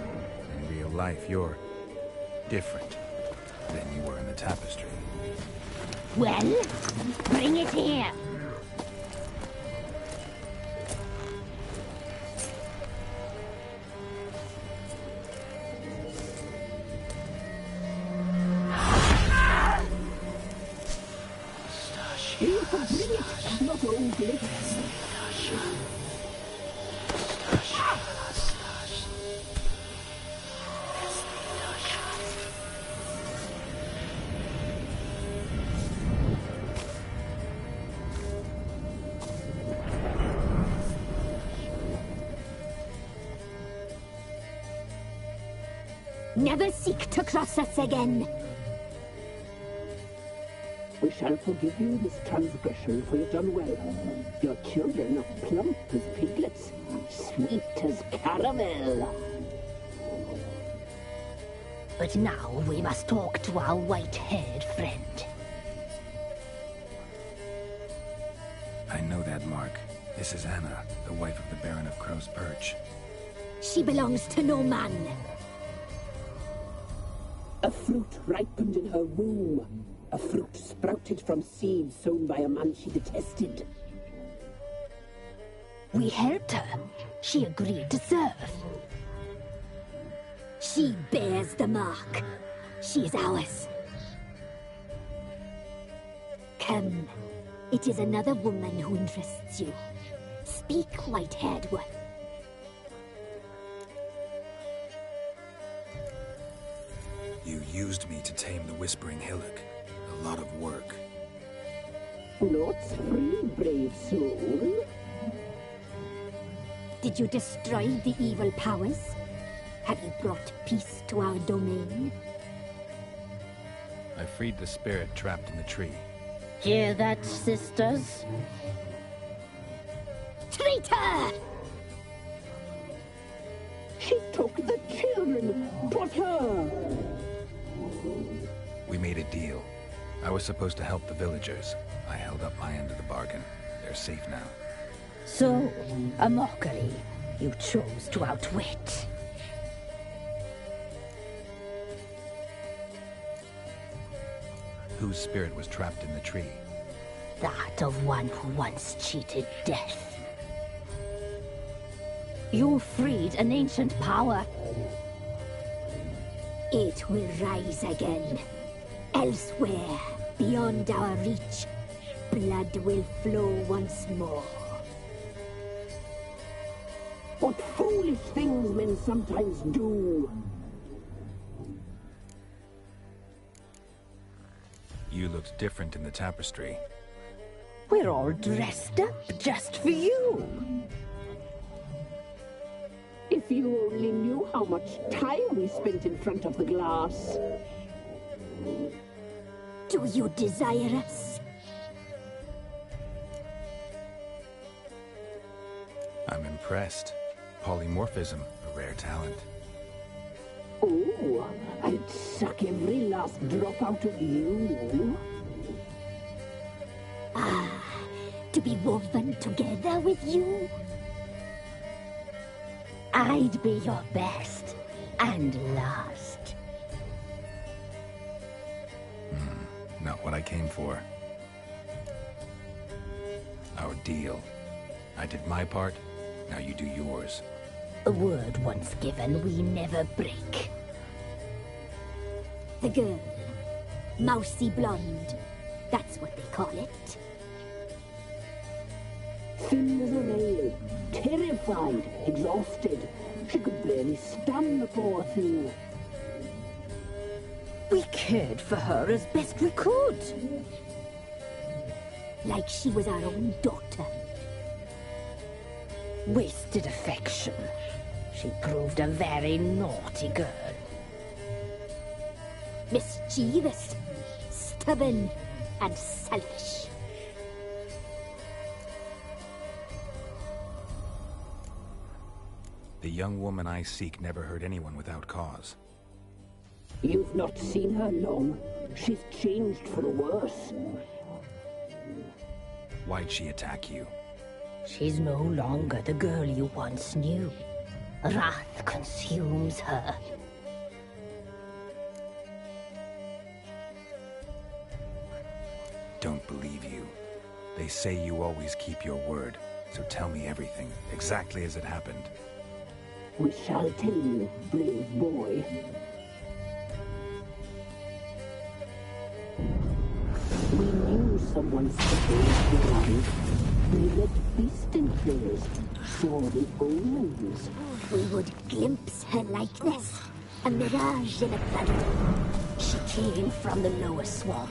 In real life, you're different than you were in the tapestry. Well, bring it here. Aim for bring it, not old lips. Never seek to cross us again. We shall forgive you this transgression, for you've done well. Your children are plump as piglets, sweet as caramel. But now we must talk to our white-haired friend. I know that mark. This is Anna, the wife of the Baron of Crow's Perch. She belongs to no man. A fruit ripened in her womb. A fruit sprouted from seeds sown by a man she detested. We helped her. She agreed to serve. She bears the mark. She is ours. Come. It is another woman who interests you. Speak, white-haired one. You used me to tame the Whispering Hillock. A lot of work. Lots free, brave soul. Did you destroy the evil powers? Have you brought peace to our domain? I freed the spirit trapped in the tree. Hear that, sisters? Traitor! She took the children. 'Twas her. We made a deal. I was supposed to help the villagers. I held up my end of the bargain. They're safe now. So, a mockery you chose to outwit. Whose spirit was trapped in the tree? That of one who once cheated death. You freed an ancient power. It will rise again. Elsewhere, beyond our reach, blood will flow once more. What foolish things men sometimes do. You looked different in the tapestry. We're all dressed up just for you. If you only knew how much time we spent in front of the glass. Do you desire us? I'm impressed. Polymorphism, a rare talent. Oh, I'd suck every last drop out of you. Ah, to be woven together with you? I'd be your best and last. Not what I came for. Our deal. I did my part, now you do yours. A word once given, we never break. The girl. Mousy blonde. That's what they call it. Thin as a rail, terrified, exhausted. She could barely stand, the poor thing. We cared for her as best we could. Like she was our own daughter. Wasted affection. She proved a very naughty girl. Mischievous, stubborn, and selfish. The young woman I seek never hurt anyone without cause. You've not seen her long. She's changed for the worse. Why'd she attack you? She's no longer the girl you once knew. Wrath consumes her. Don't believe you. They say you always keep your word, so tell me everything, exactly as it happened. We shall tell you, brave boy. We knew someone special to arrive. We let beast enclosed, saw the omens. We would glimpse her likeness, a mirage in a blood. She came from the lower swamp.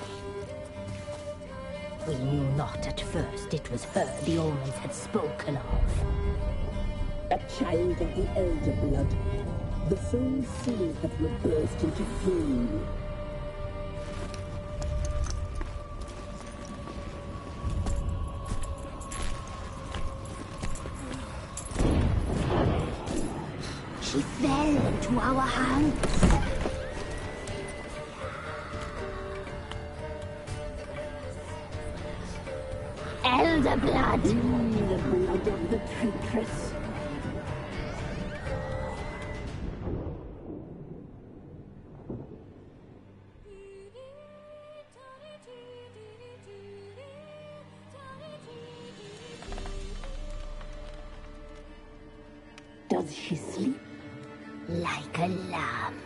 We knew not at first it was her the omens had spoken of. A child of the elder blood. The soul seas that were burst into flame. She fell into our hands. Elder blood! The blood of the traitress. Does she sleep? Like a lamb.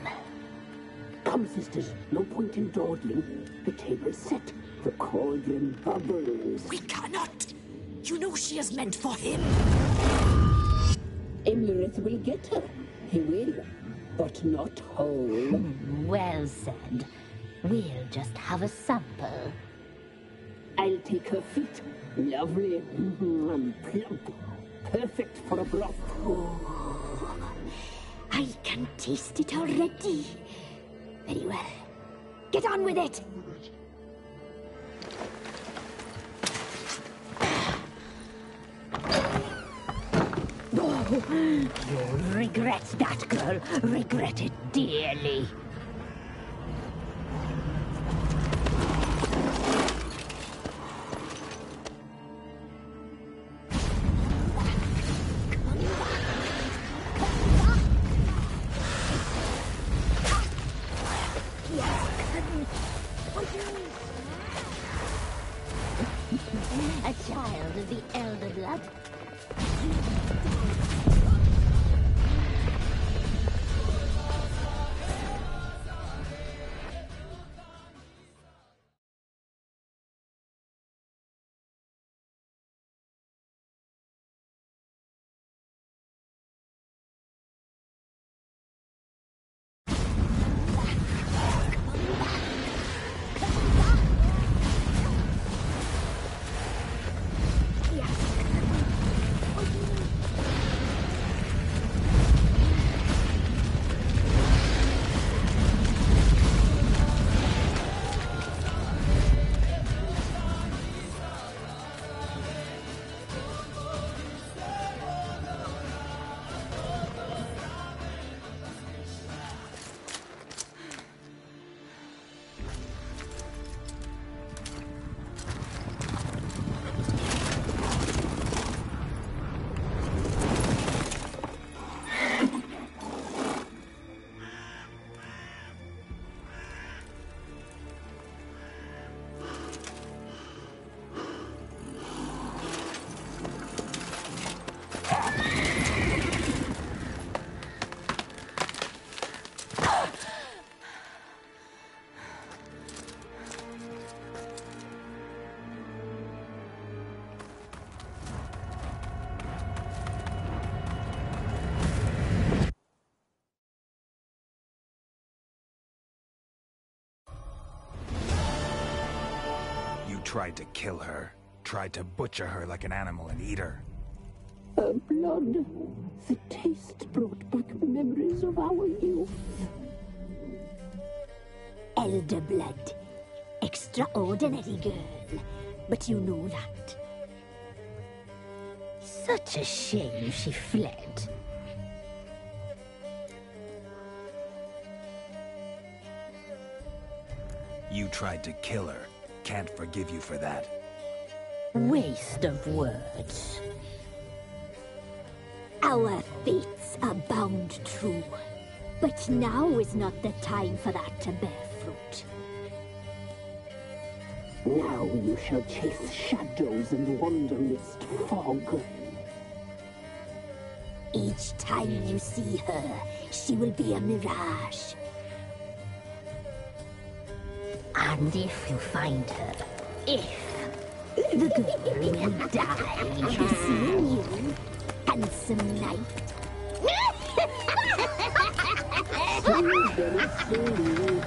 Come, sisters, no point in dawdling. The table's set. The cauldron bubbles. We cannot! You know she is meant for him. Emlyrith will get her. He will, but not whole. Well said. We'll just have a sample. I'll take her feet. Lovely and plump. Perfect for a broth. Oh, I can taste it already. Very well. Get on with it. You'll regret that, girl. Regret it dearly. A child of the elder blood. Tried to kill her. Tried to butcher her like an animal and eat her. Her blood. The taste brought back memories of our youth. Elder blood. Extraordinary girl. But you know that. Such a shame she fled. You tried to kill her. Can't forgive you for that. Waste of words. Our fates are bound true. But now is not the time for that to bear fruit. Now you shall chase shadows and wander midst fog. Each time you see her, she will be a mirage. And if you find her, if The girl will die seeing you, handsome knight. So very slowly.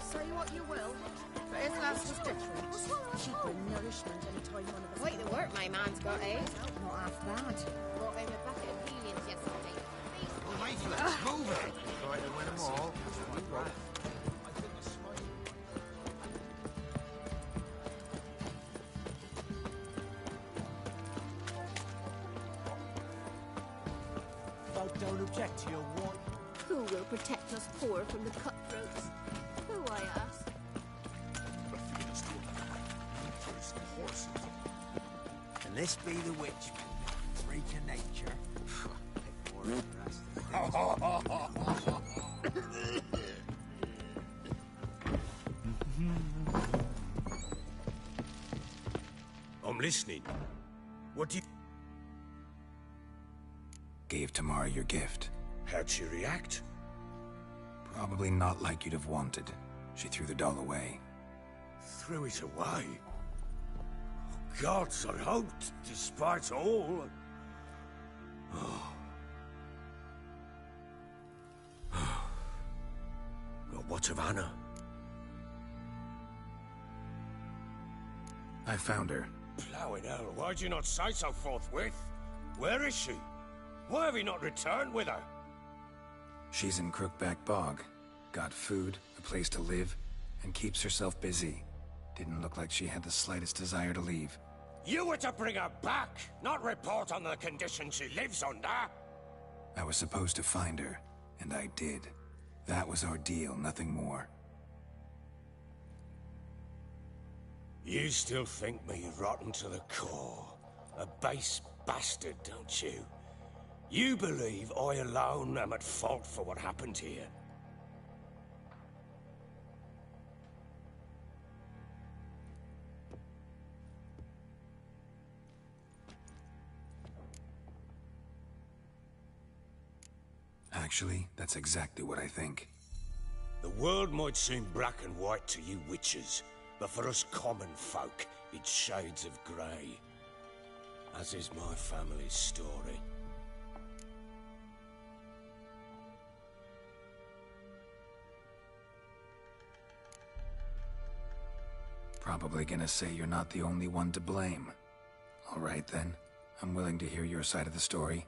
Say what you will, but his lass was different. Cheaper nourishment any time one of us... Quite the work my man's got, eh? Not half bad. Brought him a bucket of heliums yesterday. Well, wait, let's move it. Try to win them all. Folk don't object to your want. Who will protect us poor from the cutthroats? Who, I ask? Can this be the witch? Freak of nature. I'm listening. What do you... Gave Tamara your gift. How'd she react? Probably not like you'd have wanted. She threw the doll away. Threw it away? Gods, I hoped, despite all... Oh. Well, what of Anna? I found her. Plowing hell, why'd you not say so forthwith? Where is she? Why have you not returned with her? She's in Crookback Bog. Got food, a place to live, and keeps herself busy. Didn't look like she had the slightest desire to leave. You were to bring her back, not report on the condition she lives under. I was supposed to find her, and I did. That was our deal, nothing more. You still think me rotten to the core. A base bastard, don't you? You believe I alone am at fault for what happened here. Actually, that's exactly what I think. The world might seem black and white to you witches, but for us common folk, it's shades of grey. As is my family's story. Probably gonna say you're not the only one to blame. All right then, I'm willing to hear your side of the story.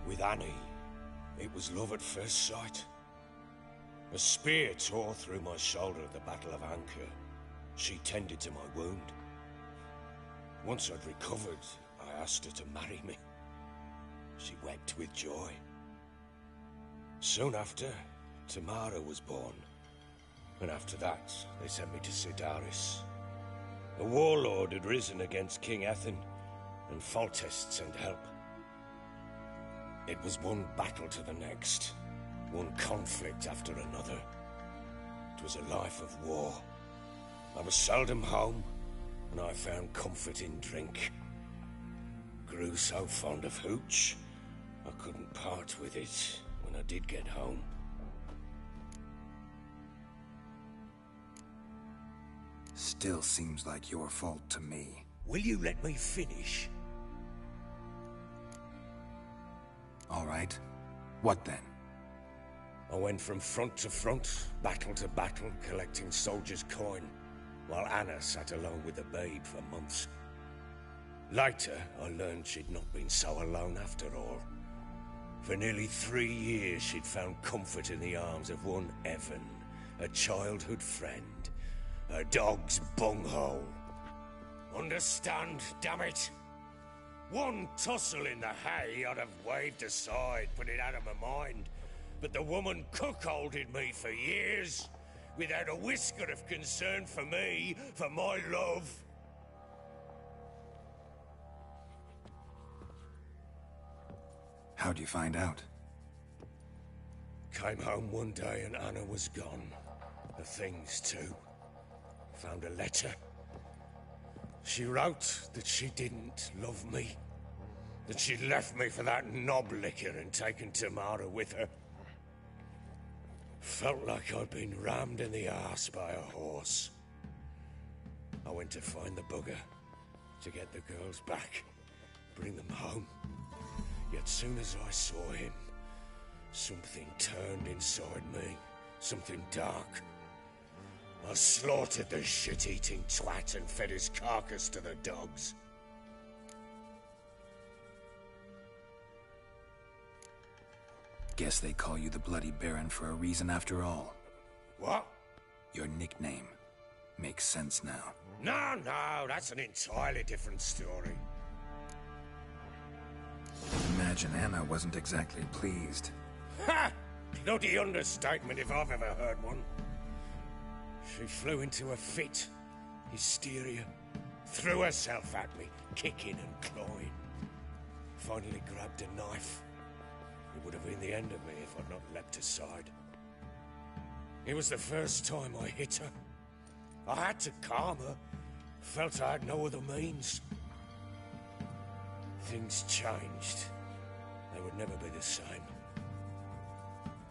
With Annie, it was love at first sight. A spear tore through my shoulder at the Battle of Anchor. She tended to my wound. Once I'd recovered, I asked her to marry me. She wept with joy. Soon after, Tamara was born. And after that, they sent me to Sidaris. A warlord had risen against King Ethan, and Foltest sent help. It was one battle to the next, one conflict after another. It was a life of war. I was seldom home, and I found comfort in drink. Grew so fond of hooch, I couldn't part with it when I did get home. Still seems like your fault to me. Will you let me finish? All right. What then? I went from front to front, battle to battle, collecting soldiers' coin, while Anna sat alone with the babe for months. Later, I learned she'd not been so alone after all. For nearly 3 years, she'd found comfort in the arms of one Evan, a childhood friend, her dog's bunghole. Understand, damn it? One tussle in the hay I'd have waved aside, put it out of my mind. But the woman cuckolded me for years, without a whisker of concern for me, for my love. How'd you find out? Came home one day and Anna was gone. The things too. Found a letter. She wrote that she didn't love me. That she'd left me for that knob licker and taken Tamara with her. Felt like I'd been rammed in the arse by a horse. I went to find the bugger, to get the girls back, bring them home. Yet soon as I saw him, something turned inside me, something dark. I slaughtered the shit-eating twat and fed his carcass to the dogs. Guess they call you the Bloody Baron for a reason after all. What? Your nickname. Makes sense now. No, that's an entirely different story. Imagine Anna wasn't exactly pleased. Ha! Bloody understatement if I've ever heard one. She flew into a fit. Hysteria. Threw herself at me, kicking and clawing. Finally grabbed a knife. It would have been the end of me if I'd not leapt aside. It was the first time I hit her. I had to calm her. Felt I had no other means. Things changed. They would never be the same.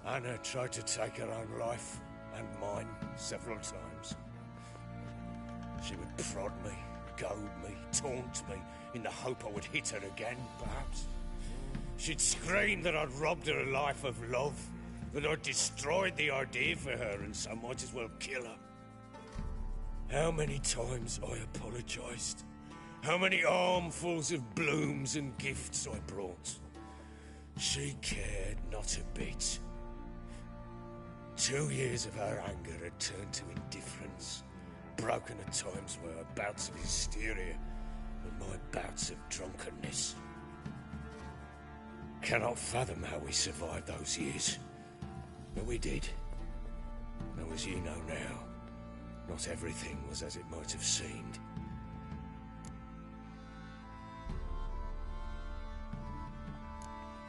Anna tried to take her own life, and mine, several times. She would prod me, goad me, taunt me, in the hope I would hit her again, perhaps. She'd scream that I'd robbed her life of love, that I'd destroyed the idea for her, and so might as well kill her. How many times I apologized. How many armfuls of blooms and gifts I brought. She cared not a bit. 2 years of her anger had turned to indifference, broken at times by her bouts of hysteria and my bouts of drunkenness. Cannot fathom how we survived those years, but we did. Though as you know now, not everything was as it might have seemed.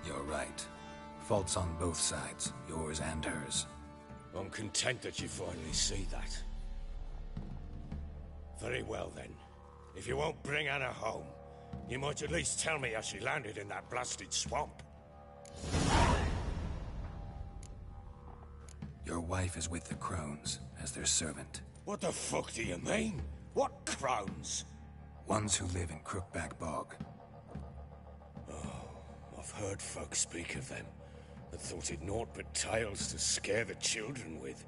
You're right. Faults on both sides, yours and hers. I'm content that you finally see that. Very well, then. If you won't bring Anna home, you might at least tell me how she landed in that blasted swamp. Your wife is with the Crones, as their servant. What the fuck do you mean? What Crones? Ones who live in Crookback Bog. Oh, I've heard folk speak of them, and thought it naught but tales to scare the children with.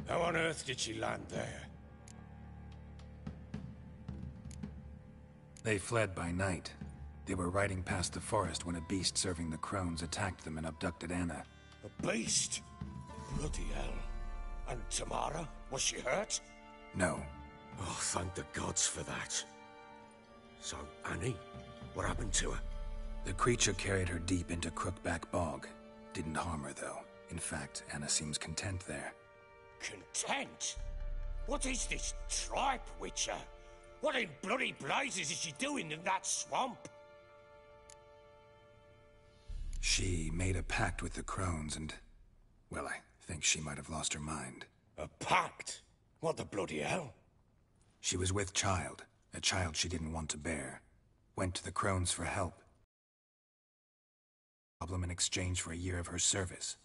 How on earth did she land there? They fled by night. They were riding past the forest when a beast serving the Crones attacked them and abducted Anna. A beast? Bloody hell. And Tamara? Was she hurt? No. Oh, thank the gods for that. So, Annie? What happened to her? The creature carried her deep into Crookback Bog. Didn't harm her, though. In fact, Anna seems content there. Content? What is this tripe, Witcher? What in bloody blazes is she doing in that swamp? She made a pact with the Crones and... well, I think she might have lost her mind. A pact? What the bloody hell? She was with child, a child she didn't want to bear. Went to the Crones for help. Problem in exchange for a year of her service.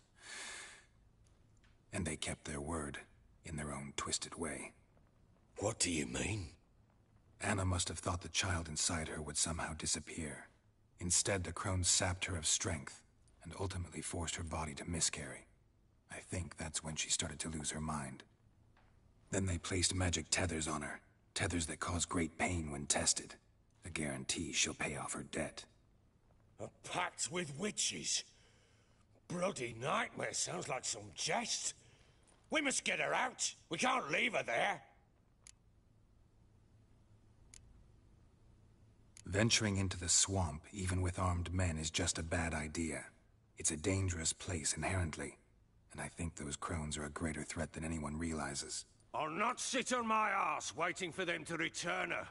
And they kept their word, in their own twisted way. What do you mean? Anna must have thought the child inside her would somehow disappear. Instead, the Crones sapped her of strength, and ultimately forced her body to miscarry. I think that's when she started to lose her mind. Then they placed magic tethers on her, tethers that cause great pain when tested. A guarantee she'll pay off her debt. A pact with witches? Bloody nightmare, sounds like some jest. We must get her out. We can't leave her there. Venturing into the swamp, even with armed men, is just a bad idea. It's a dangerous place inherently, and I think those Crones are a greater threat than anyone realizes. I'll not sit on my arse waiting for them to return her.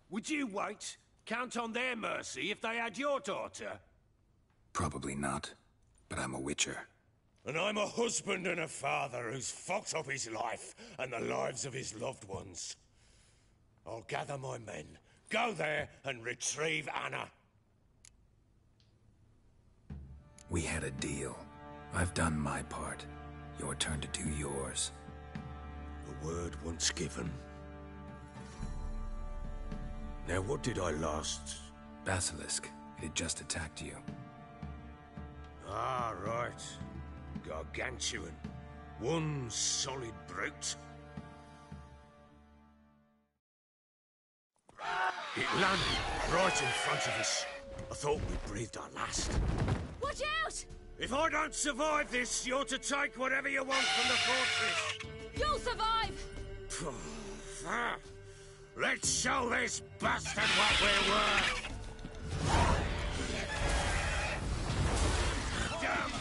Would you wait? Count on their mercy if they had your daughter? Probably not, but I'm a Witcher. And I'm a husband and a father who's fucked up his life and the lives of his loved ones. I'll gather my men, go there and retrieve Anna. We had a deal. I've done my part. Your turn to do yours. A word once given. Now what did I last... Basilisk. It had just attacked you. Ah, right. Gargantuan. One solid brute. It landed right in front of us. I thought we breathed our last. Watch out! If I don't survive this, you're to take whatever you want from the fortress. You'll survive! Let's show this bastard what we're worth! Damn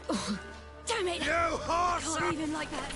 Oh, damn it! You horse! I can't leave him like that.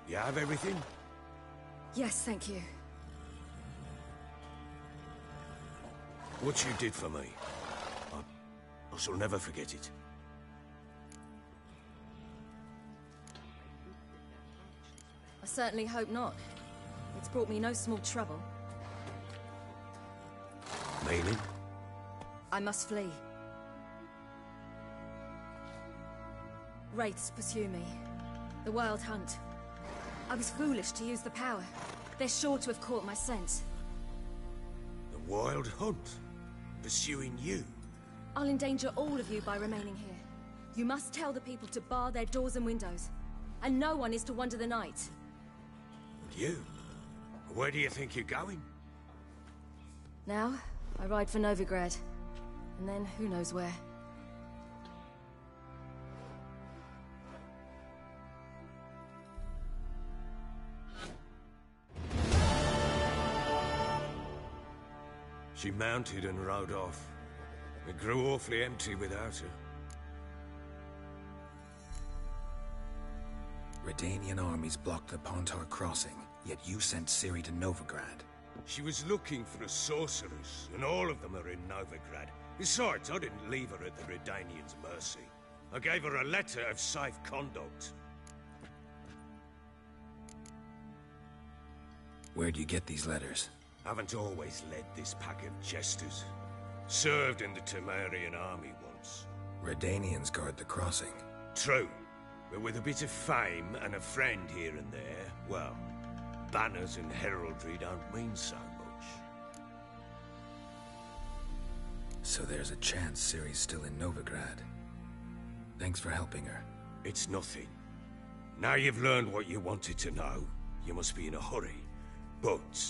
You have everything? Yes, thank you. What you did for me, I shall never forget it. I certainly hope not. It's brought me no small trouble. Meaning? I must flee. Wraiths pursue me. The Wild Hunt. I was foolish to use the power. They're sure to have caught my scent. The Wild Hunt? Pursuing you? I'll endanger all of you by remaining here. You must tell the people to bar their doors and windows. And no one is to wander the night. You? Where do you think you're going? Now, I ride for Novigrad. And then, who knows where. She mounted and rode off. It grew awfully empty without her. Redanian armies blocked the Pontar crossing, yet you sent Ciri to Novigrad. She was looking for the sorcerers, and all of them are in Novigrad. Besides, I didn't leave her at the Redanians' mercy. I gave her a letter of safe conduct. Where'd you get these letters? Haven't always led this pack of jesters. Served in the Temerian army once. Redanians guard the crossing. True, but with a bit of fame and a friend here and there, well, banners and heraldry don't mean so much. So there's a chance Ciri's still in Novigrad. Thanks for helping her. It's nothing. Now you've learned what you wanted to know, you must be in a hurry. But,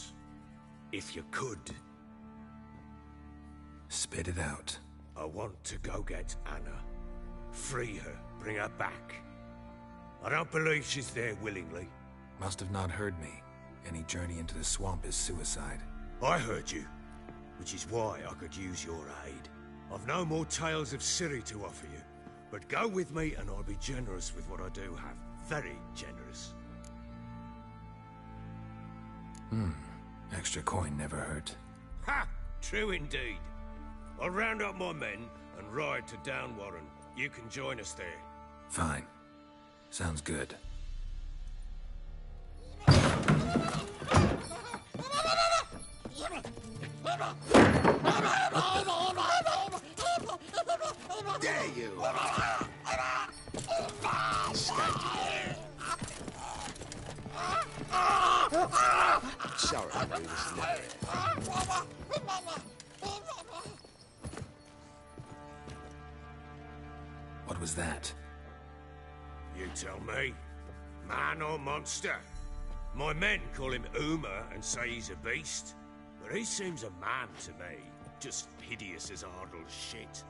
if you could... Spit it out. I want to go get Anna. Free her, bring her back. I don't believe she's there willingly. Must have not heard me. Any journey into the swamp is suicide. I heard you, which is why I could use your aid. I've no more tales of Ciri to offer you, but go with me and I'll be generous with what I do have. Very generous. Extra coin never hurt. Ha! True indeed. I'll round up my men and ride to Downwarren. You can join us there. Fine. Sounds good. Dare you! Sorry, I was never. What was that? You tell me. Man or monster? My men call him Uma and say he's a beast. But he seems a man to me. Just hideous as Ardle's shit.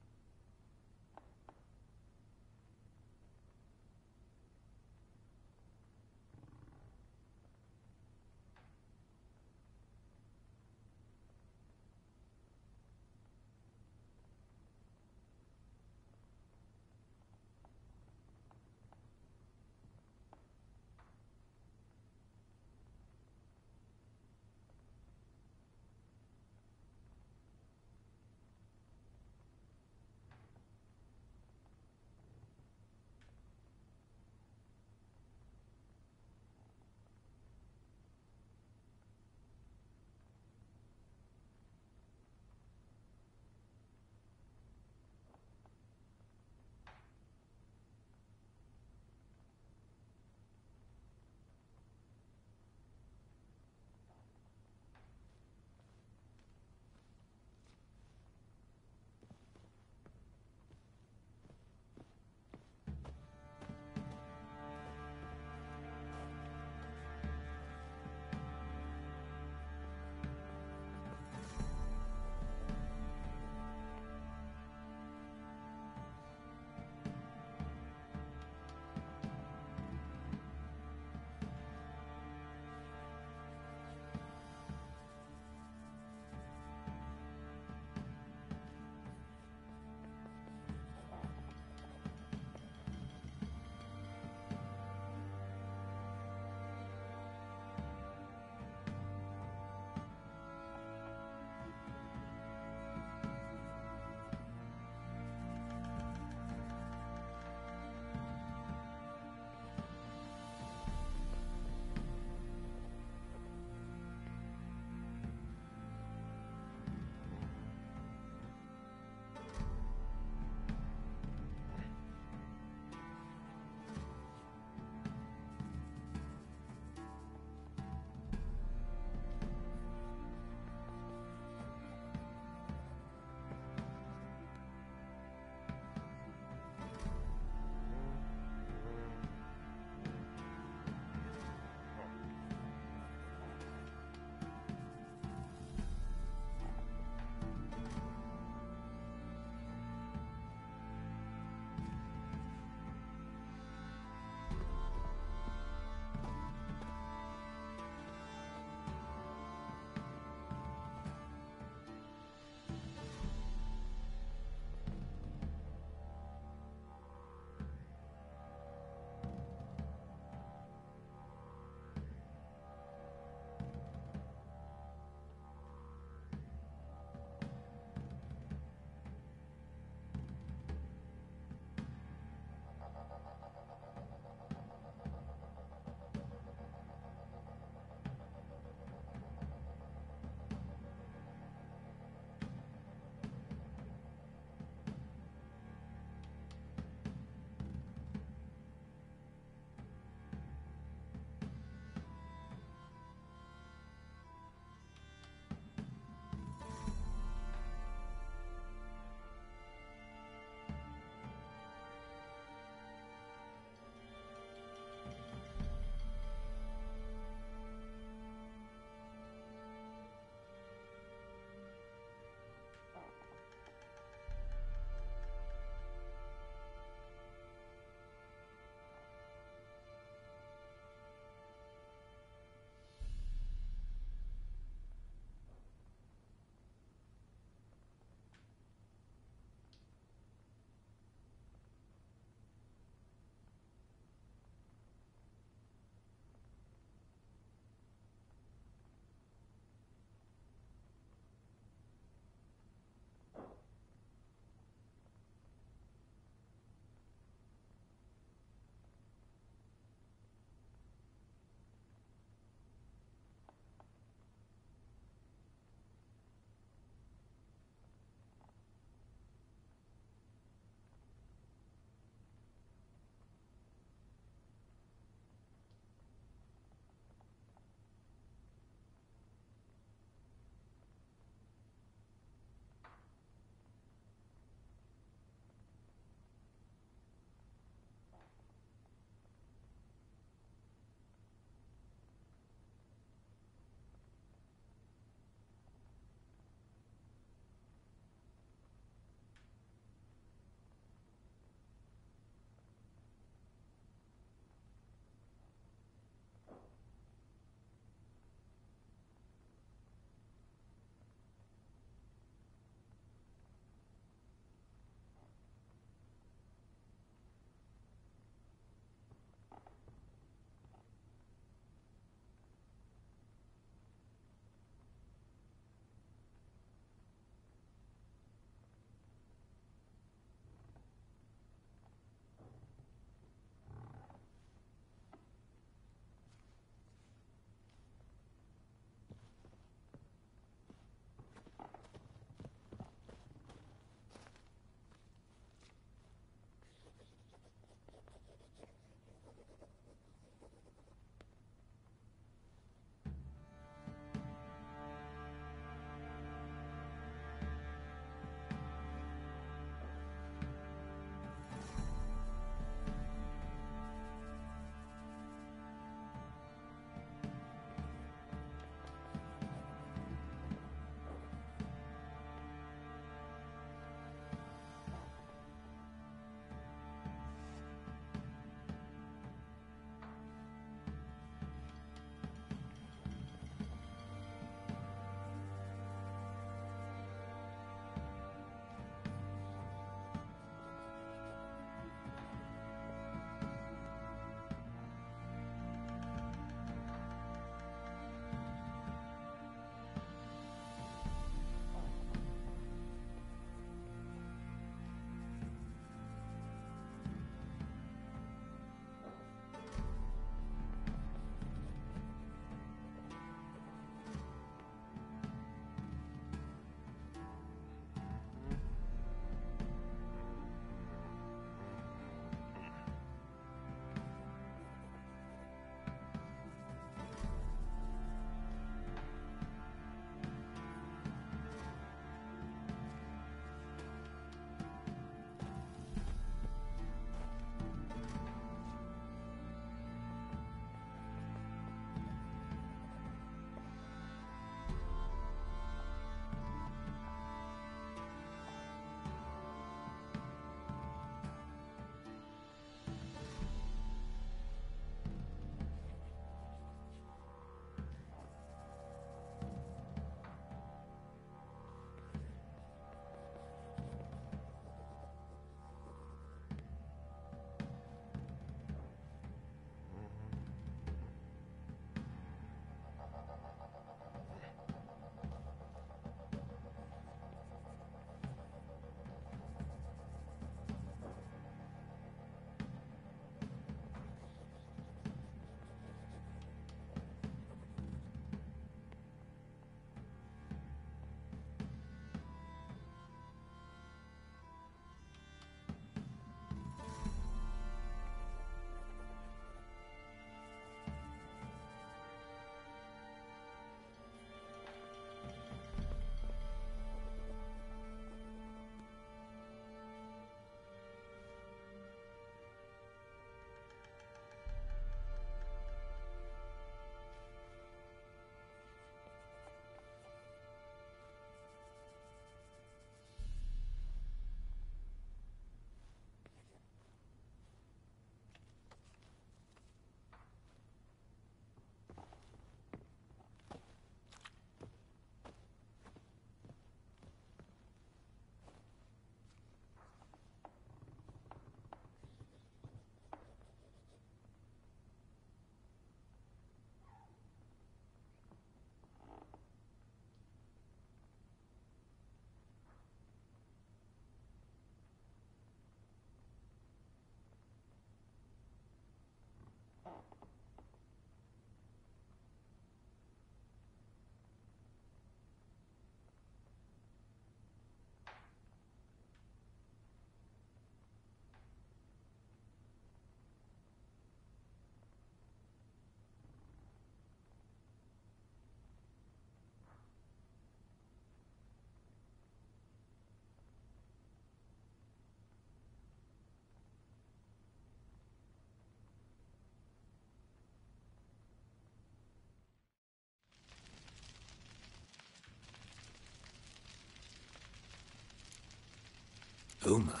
Uma.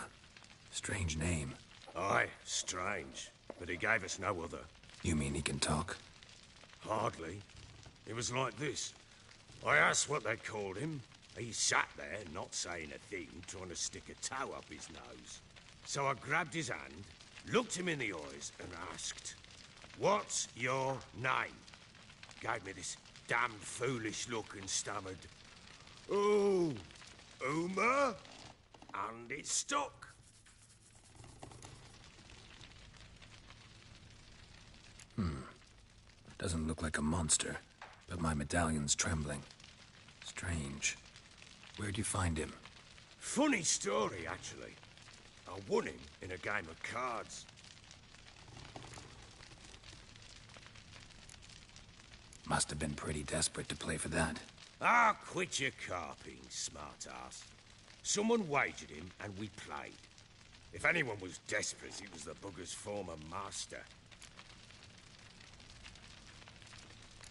Strange name. Aye, strange. But he gave us no other. You mean he can talk? Hardly. It was like this. I asked what they called him. He sat there, not saying a thing, trying to stick a toe up his nose. So I grabbed his hand, looked him in the eyes, and asked, "What's your name?" Gave me this damned foolish look and stammered, "Oh, Uma?" And it stuck. Doesn't look like a monster, but my medallion's trembling. Strange. Where'd you find him? Funny story, actually. I won him in a game of cards. Must have been pretty desperate to play for that. Ah, quit your carping, smart-ass. Someone wagered him, and we played. If anyone was desperate, it was the bugger's former master.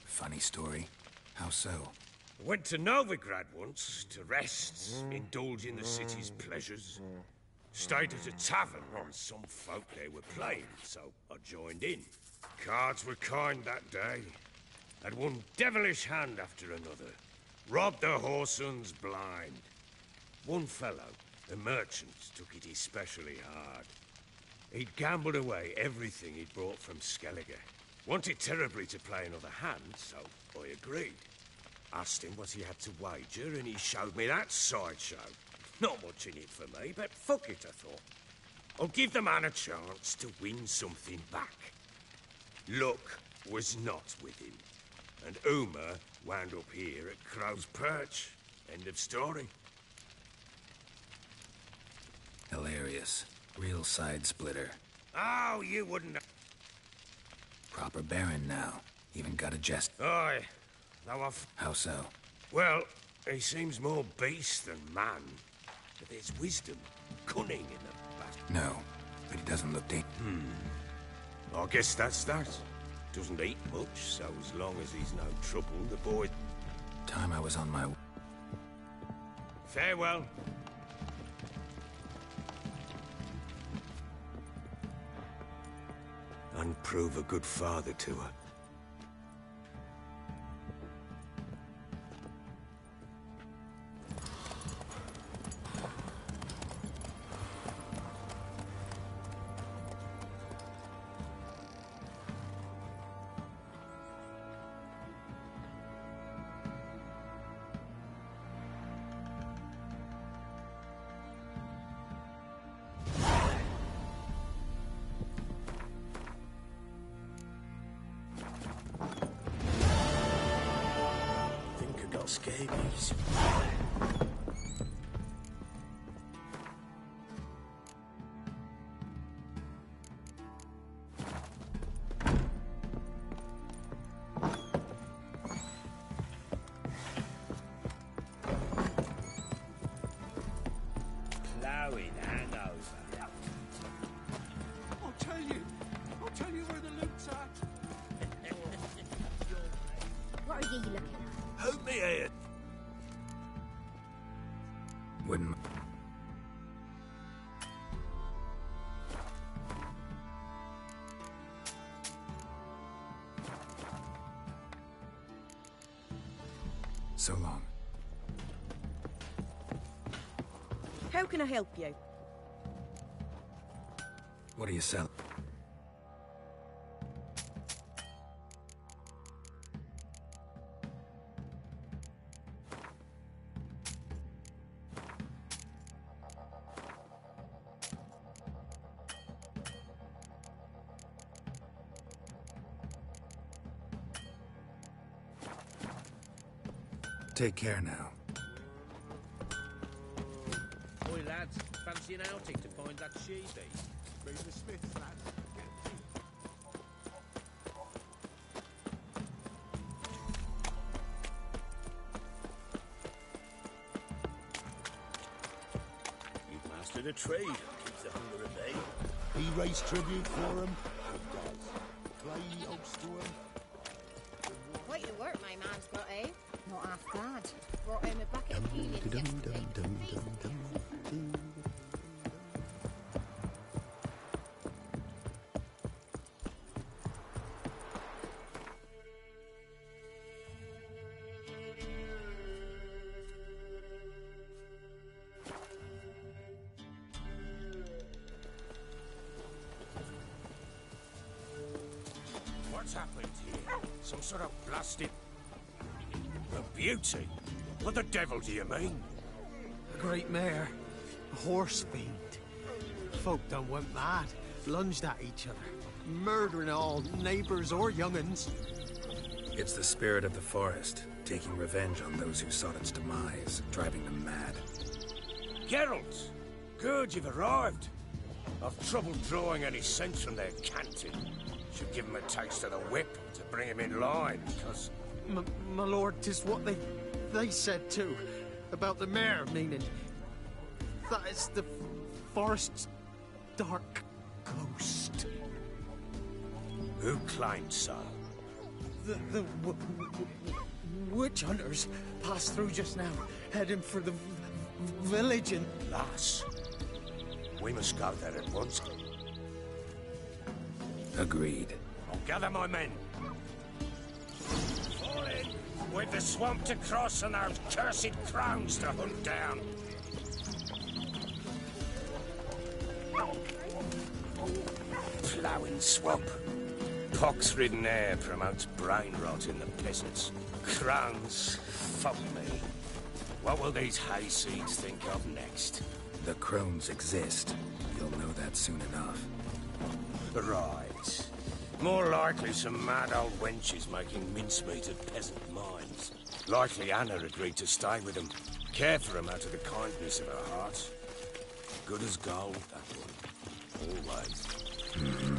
Funny story. How so? I went to Novigrad once, to rest, indulge in the city's pleasures. Stayed at a tavern, and some folk there were playing, so I joined in. Cards were kind that day. Had one devilish hand after another. Robbed the whoresons blind. One fellow, a merchant, took it especially hard. He'd gambled away everything he'd brought from Skellige. Wanted terribly to play another hand, so I agreed. Asked him what he had to wager, and he showed me that sideshow. Not much in it for me, but fuck it, I thought. I'll give the man a chance to win something back. Luck was not with him, and Uma wound up here at Crow's Perch. End of story. Hilarious. Real side splitter. Oh, you wouldn't know. Proper baron now. Even got a jest. Aye. Though I've... How so? Well, he seems more beast than man. But there's wisdom, cunning in the bat. No, but he doesn't look I guess that's that. Doesn't eat much, so as long as he's no trouble, the boy... Time I was on my... Farewell. And prove a good father to her. Scabies. Plowing hangover. I'll tell you where the loot's at. What are you looking at? Hold me here. Wouldn't... So long. How can I help you? What do you sell? Take care now. Oi, lads, fancy an outing to find that she-beast? Bring the Smiths, lads. You've mastered a trade. Keeps the hunger at bay. He raised tribute for him. He does. Clay host to him. Quite the work my man's got, eh? Not half bad. Brought him a bucket of helium yesterday. What's happened here? Some sort of blasted... A beauty? What the devil do you mean? A great mare. A horse fiend. Folk done went mad. Lunged at each other. Murdering all neighbours or young'uns. It's the spirit of the forest, taking revenge on those who sought its demise, driving them mad. Geralt! Good, you've arrived. I've trouble drawing any sense from their canting. Should give him a taste of the whip to bring him in line, because... My lord, 'tis what they said too. About the mare, meaning... that it's the forest's dark ghost. Who claimed so? The witch hunters passed through just now, heading for the village and... Lass, we must go there at once. Agreed. I'll gather my men. Fall in! We've the swamp to cross and those cursed crones to hunt down. Ploughing swamp. Pox-ridden air promotes brain rot in the peasants. Crones, fuck me. What will these hayseeds think of next? The crones exist. You'll know that soon enough. Right. More likely some mad old wenches making mincemeat of peasant minds. Likely Anna agreed to stay with them. Care for them out of the kindness of her heart. Good as gold, that one. Always. Mm-hmm.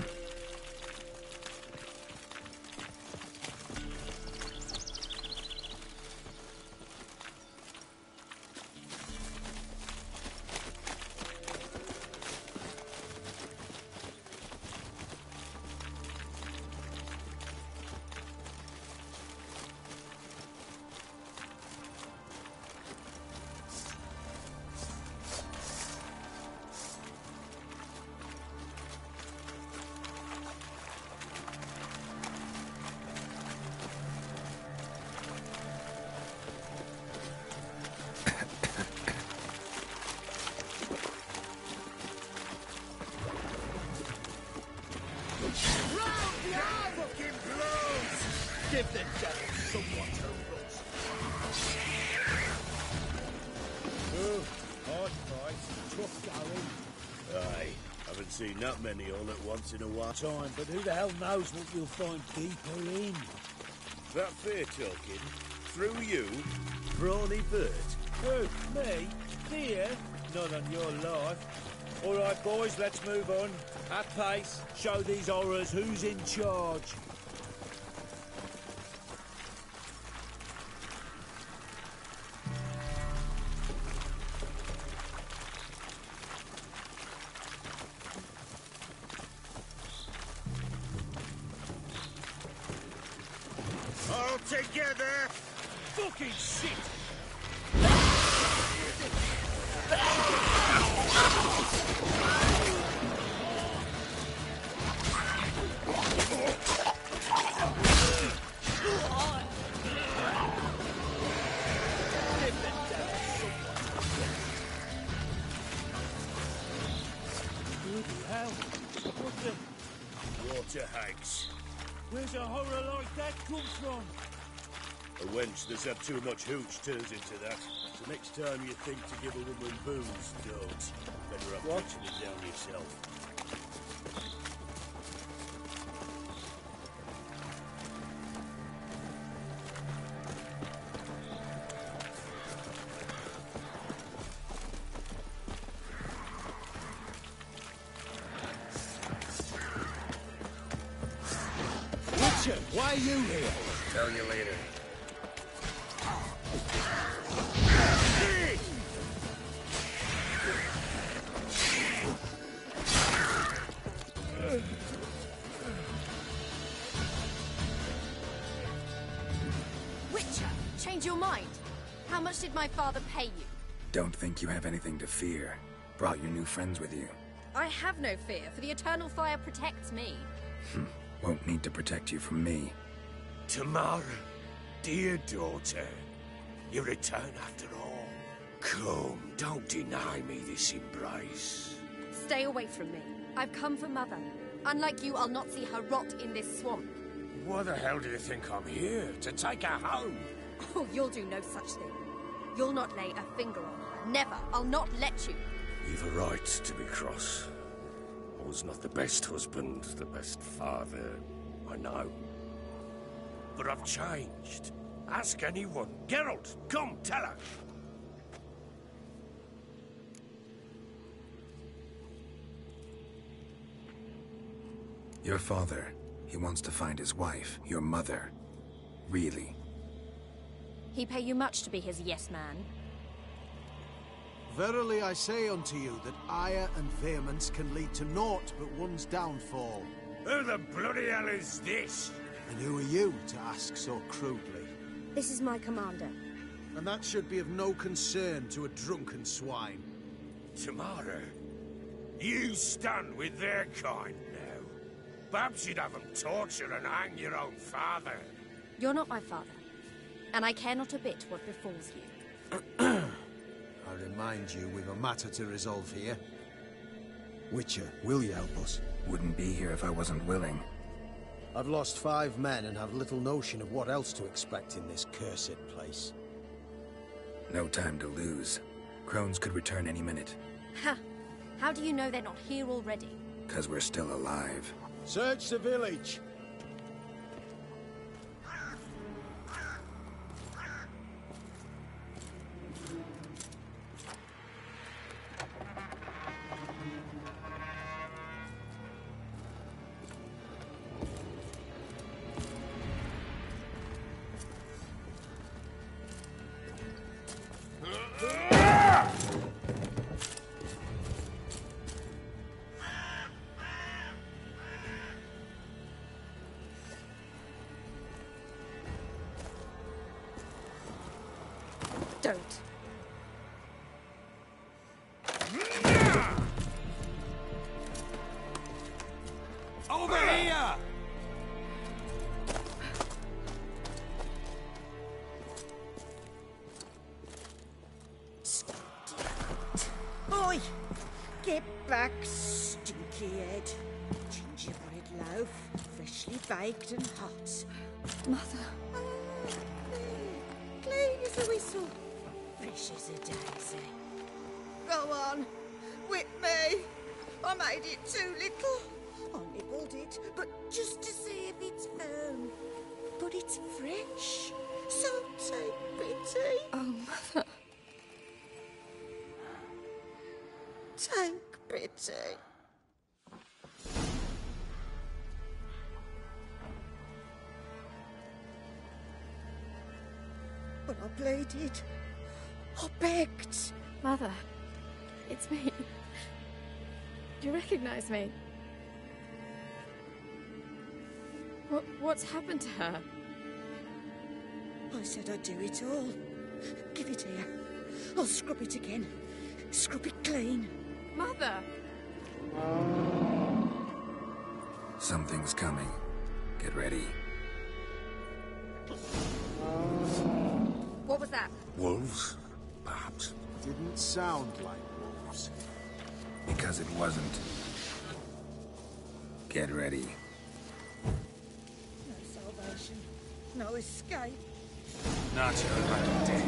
Give the devil someone to roast. Oh, hard fight. Tough going. Aye, haven't seen that many all at once in a while time, but who the hell knows what you'll find deeper in? That fair talking? Through you? Brawny Bert? Who? Me? Here? Not on your life. All right, boys, let's move on. At pace, show these horrors who's in charge. All together! Fucking shit! Water hags. Where's a horror like that come from? A wench that's had too much hooch turns into that. So next time you think to give a woman booze, don't. Better have watching it down yourself. Witcher, why are you here? Tell you later. Witcher, change your mind. How much did my father pay you? Don't think you have anything to fear. Brought your new friends with you. I have no fear, for the eternal fire protects me. Won't need to protect you from me. Tamara, dear daughter, you return after all. Come, don't deny me this embrace. Stay away from me. I've come for Mother. Unlike you, I'll not see her rot in this swamp. Why the hell do you think I'm here? To take her home? Oh, you'll do no such thing. You'll not lay a finger on her. Never. I'll not let you. You've a right to be cross. I was not the best husband, the best father, I know. But I've changed. Ask anyone. Geralt, come, tell her. Your father, he wants to find his wife, your mother. Really? He pay you much to be his yes man. Verily I say unto you that ire and vehemence can lead to naught but one's downfall. Who the bloody hell is this? And who are you to ask so crudely? This is my commander. And that should be of no concern to a drunken swine. Tamara, you stand with their kind now. Perhaps you'd have them torture and hang your own father. You're not my father, and I care not a bit what befalls you. I remind you, we've a matter to resolve here. Witcher, will you help us? Wouldn't be here if I wasn't willing. I've lost 5 men and have little notion of what else to expect in this cursed place. No time to lose. Crones could return any minute. Ha! How do you know they're not here already? 'Cause we're still alive. Search the village! Don't. Over here! Oi! Get back, stinky head. Gingerbread loaf, freshly baked and hot. Mother. Clean as a whistle. Fresh as a daisy. Go on, whip me. I made it too little. I nibbled it, but just to see if it's firm. But it's fresh, so take pity. Oh, Mother. Take pity. But I pleaded. I begged. Mother. It's me. Do you recognize me? What's happened to her? I said I'd do it all. Give it here. I'll scrub it again. Scrub it clean. Mother! Something's coming. Get ready. What was that? Wolves? Perhaps. Didn't sound like wolves. Because it wasn't. Get ready. No salvation. No escape. Not your lucky day.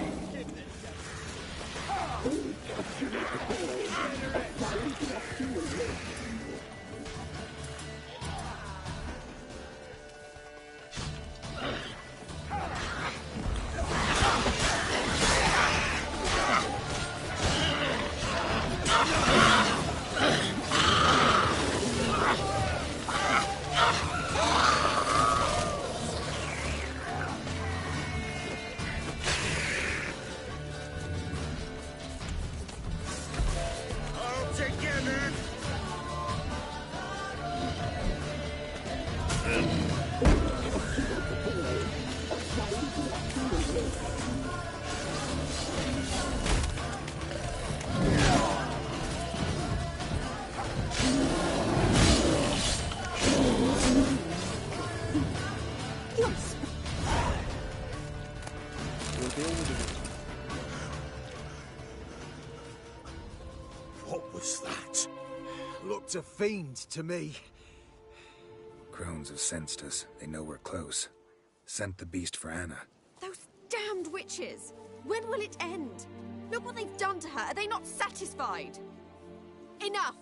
What was that? Looked a fiend to me. crones have sensed us. They know we're close. Sent the beast for Anna. Those damned witches! When will it end? Look what they've done to her. Are they not satisfied? Enough!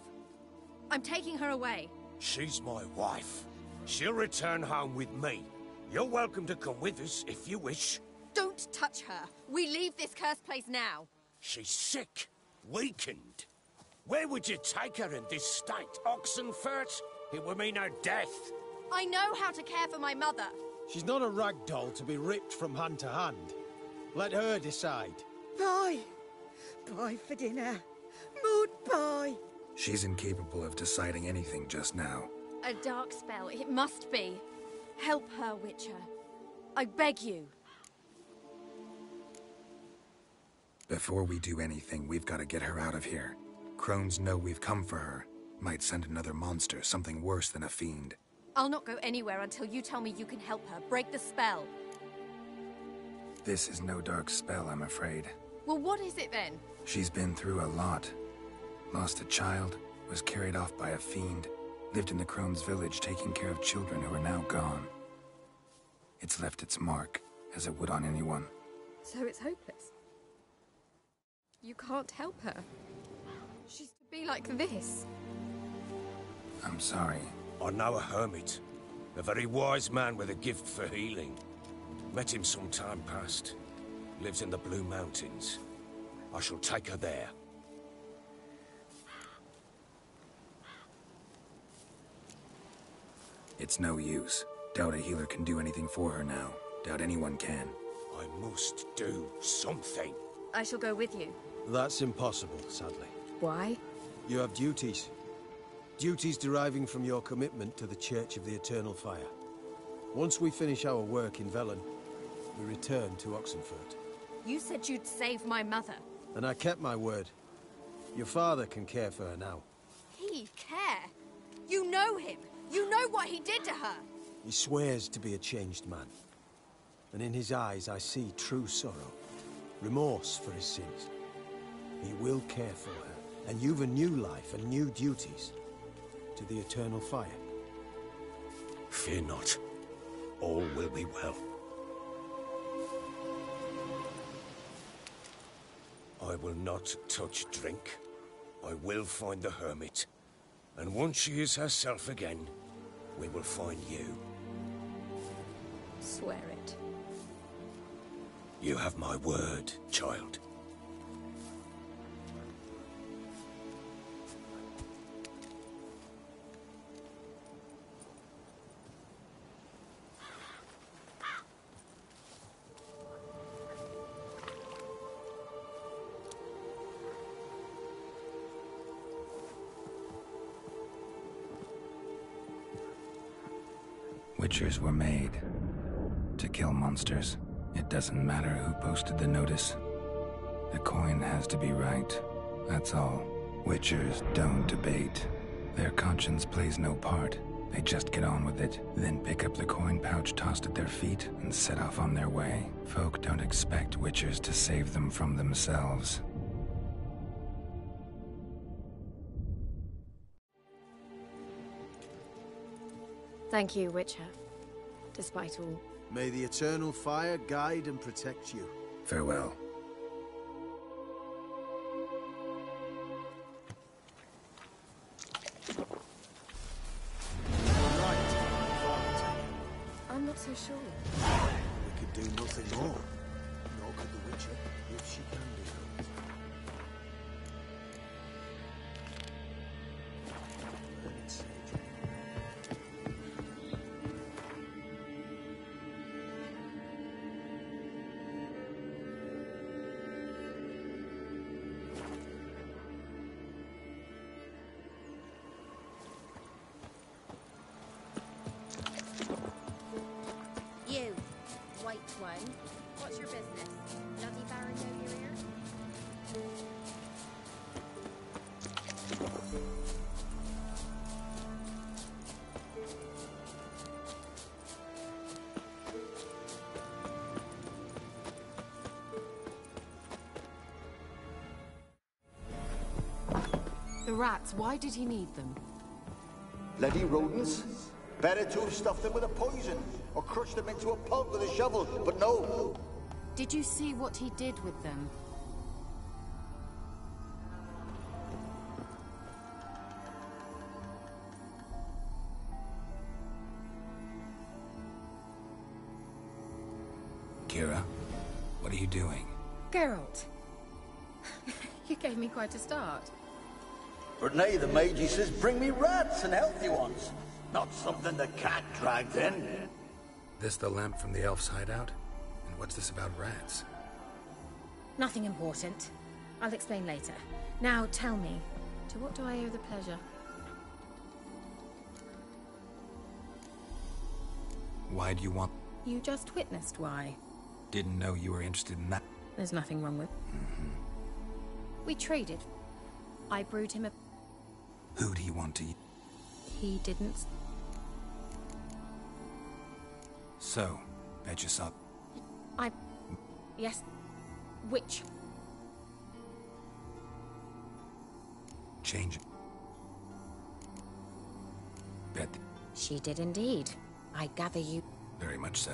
I'm taking her away. She's my wife. She'll return home with me. You're welcome to come with us if you wish. Don't touch her. We leave this cursed place now. She's sick, weakened. Where would you take her in this state? Oxenfurt? It would mean her death. I know how to care for my mother. She's not a rag doll to be ripped from hand to hand. Let her decide. Pie. Pie for dinner. Mood pie. She's incapable of deciding anything just now. A dark spell, it must be. Help her, Witcher. I beg you. Before we do anything, we've got to get her out of here. Crones know we've come for her. Might send another monster, something worse than a fiend. I'll not go anywhere until you tell me you can help her. Break the spell. This is no dark spell, I'm afraid. Well, what is it then? She's been through a lot. Lost a child, was carried off by a fiend, lived in the Crone's village taking care of children who are now gone. It's left its mark, as it would on anyone. So it's hopeless. You can't help her. She's to be like this. I'm sorry. I know a hermit. A very wise man with a gift for healing. Met him some time past. Lives in the Blue Mountains. I shall take her there. It's no use. Doubt a healer can do anything for her now. Doubt anyone can. I must do something. I shall go with you. That's impossible, sadly. Why? You have duties. Duties deriving from your commitment to the Church of the Eternal Fire. Once we finish our work in Velen, we return to Oxenfurt. You said you'd save my mother. And I kept my word. Your father can care for her now. He care? You know him. You know what he did to her. He swears to be a changed man. And in his eyes I see true sorrow. Remorse for his sins. He will care for her. And you've a new life and new duties. To the Eternal Fire. Fear not. All will be well. I will not touch drink. I will find the hermit. And once she is herself again, we will find you. Swear it. You have my word, child. Witchers were made to kill monsters. It doesn't matter who posted the notice. The coin has to be right. That's all. Witchers don't debate. Their conscience plays no part. They just get on with it, then pick up the coin pouch tossed at their feet and set off on their way. Folk don't expect Witchers to save them from themselves. Thank you, Witcher. Despite all. May the Eternal Fire guide and protect you. Farewell. I'm not so sure. We could do nothing more. Nor could the Witcher, if she can do it. Learned sage. You, white one. What's your business? Bloody Baron know you're here? The rats, why did he need them? Bloody rodents? Better to have stuffed them with a poison, or crushed them into a pulp with a shovel, but no. Did you see what he did with them? Kira, what are you doing? Geralt. You gave me quite a start. But nay, the mage, he says, bring me rats and healthy ones. Not something the cat dragged in. This the lamp from the elf's hideout? And what's this about rats? Nothing important. I'll explain later. Now tell me, to what do I owe the pleasure? Why do you want... You just witnessed why. Didn't know you were interested in that. There's nothing wrong with... We traded. I brewed him a... Who do you want to... He didn't... So, bet you saw... Yes. Which? Change it. Bet... She did indeed. I gather you... Very much so.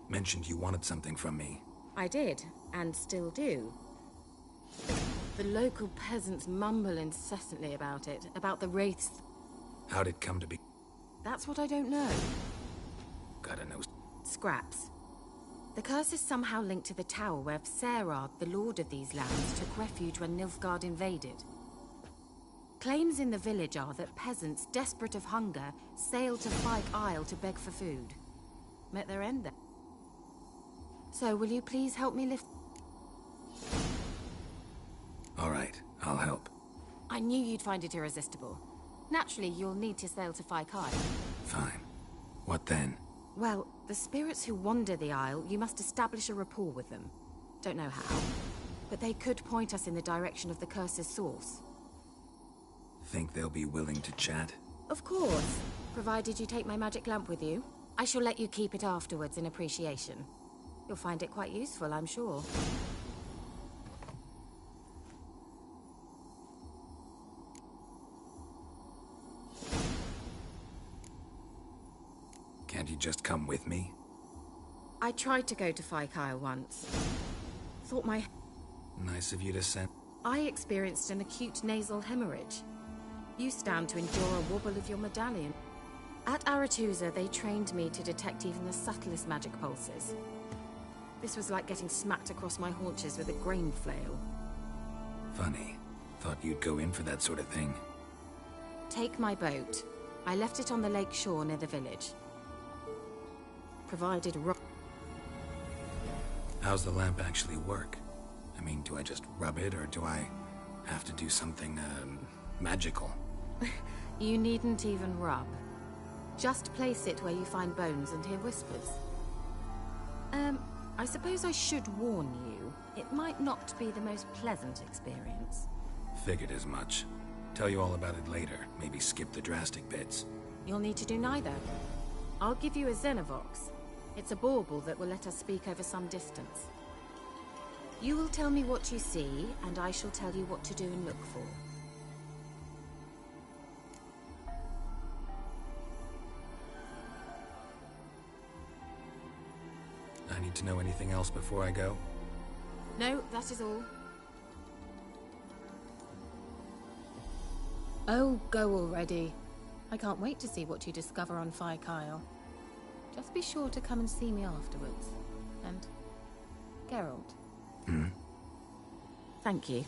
Mentioned you wanted something from me. I did, and still do. The local peasants mumble incessantly about it, about the wraiths. How'd it come to be? That's what I don't know. Gotta know. Scraps. The curse is somehow linked to the tower where Serad, the lord of these lands, took refuge when Nilfgaard invaded. Claims in the village are that peasants, desperate of hunger, sailed to Fyke Isle to beg for food. Met their end there. So, will you please help me lift... All right, I'll help. I knew you'd find it irresistible. Naturally, you'll need to sail to Fyke Isle. Fine. What then? Well, the spirits who wander the Isle, you must establish a rapport with them. Don't know how, but they could point us in the direction of the curse's source. Think they'll be willing to chat? Of course, provided you take my magic lamp with you. I shall let you keep it afterwards in appreciation. You'll find it quite useful, I'm sure. Can't you just come with me? I tried to go to Fyke Isle once. Thought my... Nice of you to send... I experienced an acute nasal hemorrhage. You stand to endure a wobble of your medallion. At Aretusa, they trained me to detect even the subtlest magic pulses. This was like getting smacked across my haunches with a grain flail. Funny. Thought you'd go in for that sort of thing. Take my boat. I left it on the lake shore near the village. Provided How's the lamp actually work? I mean, do I just rub it, or do I have to do something, magical? You needn't even rub. Just place it where you find bones and hear whispers. I suppose I should warn you, it might not be the most pleasant experience. Figured as much. Tell you all about it later, maybe skip the drastic bits. You'll need to do neither. I'll give you a Xenovox. It's a bauble that will let us speak over some distance. You will tell me what you see, and I shall tell you what to do and look for. I need to know anything else before I go? No, that is all. Oh, go already. I can't wait to see what you discover on Fyke Isle. Just be sure to come and see me afterwards. And... Geralt. Hmm? Thank you.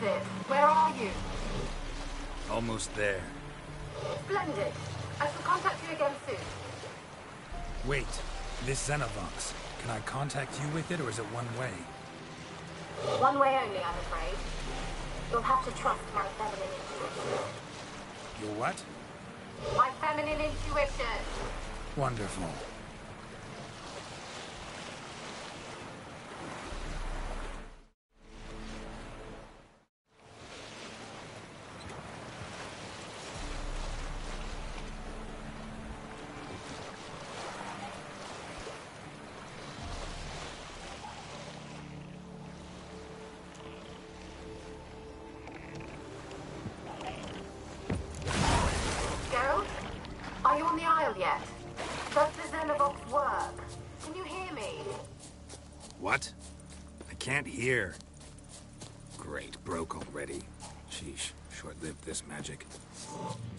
it. Where are you? Almost there. Splendid. I shall contact you again soon. Wait, this Xenovox. Can I contact you with it, or is it one way? One way only, I'm afraid. You'll have to trust my feminine intuition. Your what? My feminine intuition. Wonderful. Geralt? Are you on the Isle yet? Does the Xenovox work? Can you hear me? What? I can't hear. Great, broke already. Sheesh, short-lived this magic.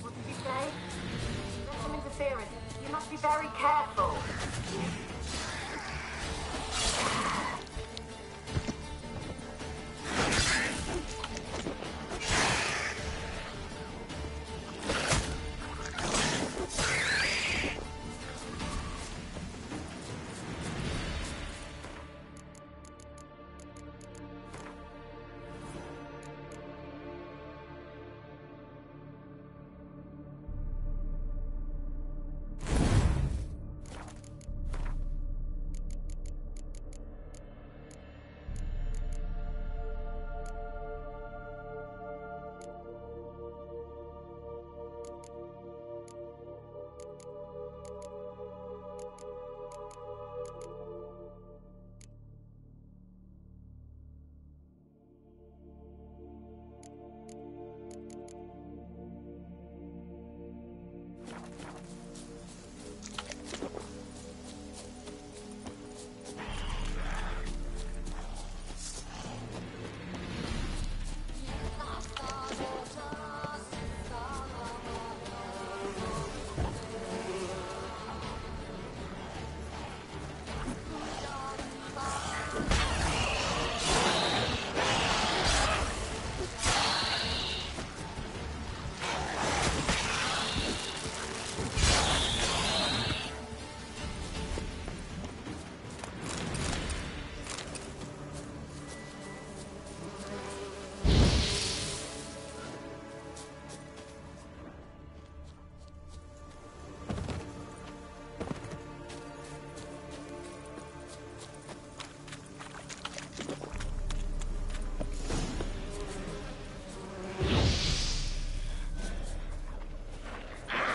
What did you say? There's some interference. You must be very careful.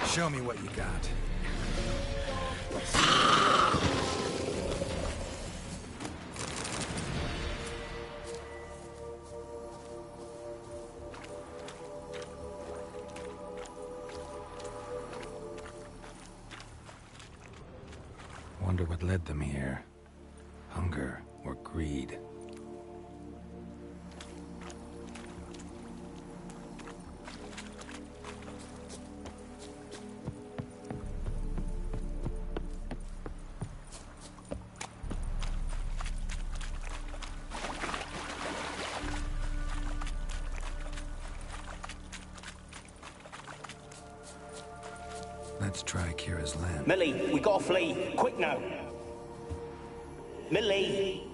Show me what you got. Wonder what led them here. Hunger or greed? Let's try Kira's land. Millie, we gotta flee. Quick now. Millie.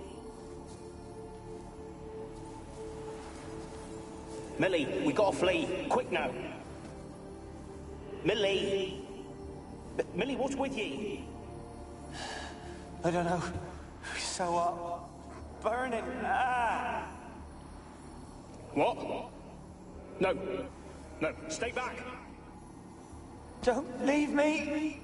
Millie, we gotta flee. Quick now. Millie. Millie, what's with you? I don't know. So, burning. Ah! What? No. No, stay back. Don't leave me!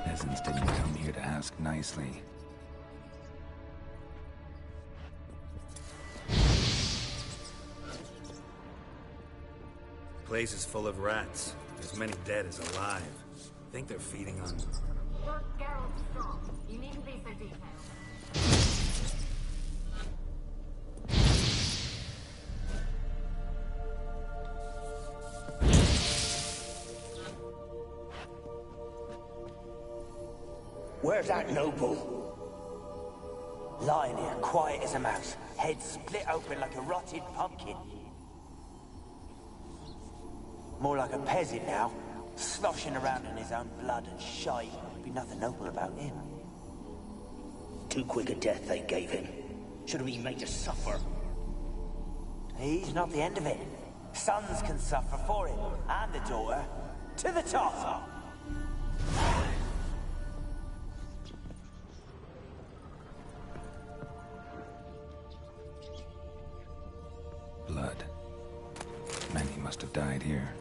Peasants didn't come here to ask nicely. Place is full of rats. As many dead as alive. Think they're feeding on... You're Geralt Strong. You needn't be so detailed. Where's that noble? Lying here, quiet as a mouse, head split open like a rotted pumpkin. More like a peasant now, sloshing around in his own blood and shite. Be nothing noble about him. Too quick a death they gave him. Should have been made to suffer. He's not the end of it. Sons can suffer for him, and the daughter. To the top! Blood. Many must have died here.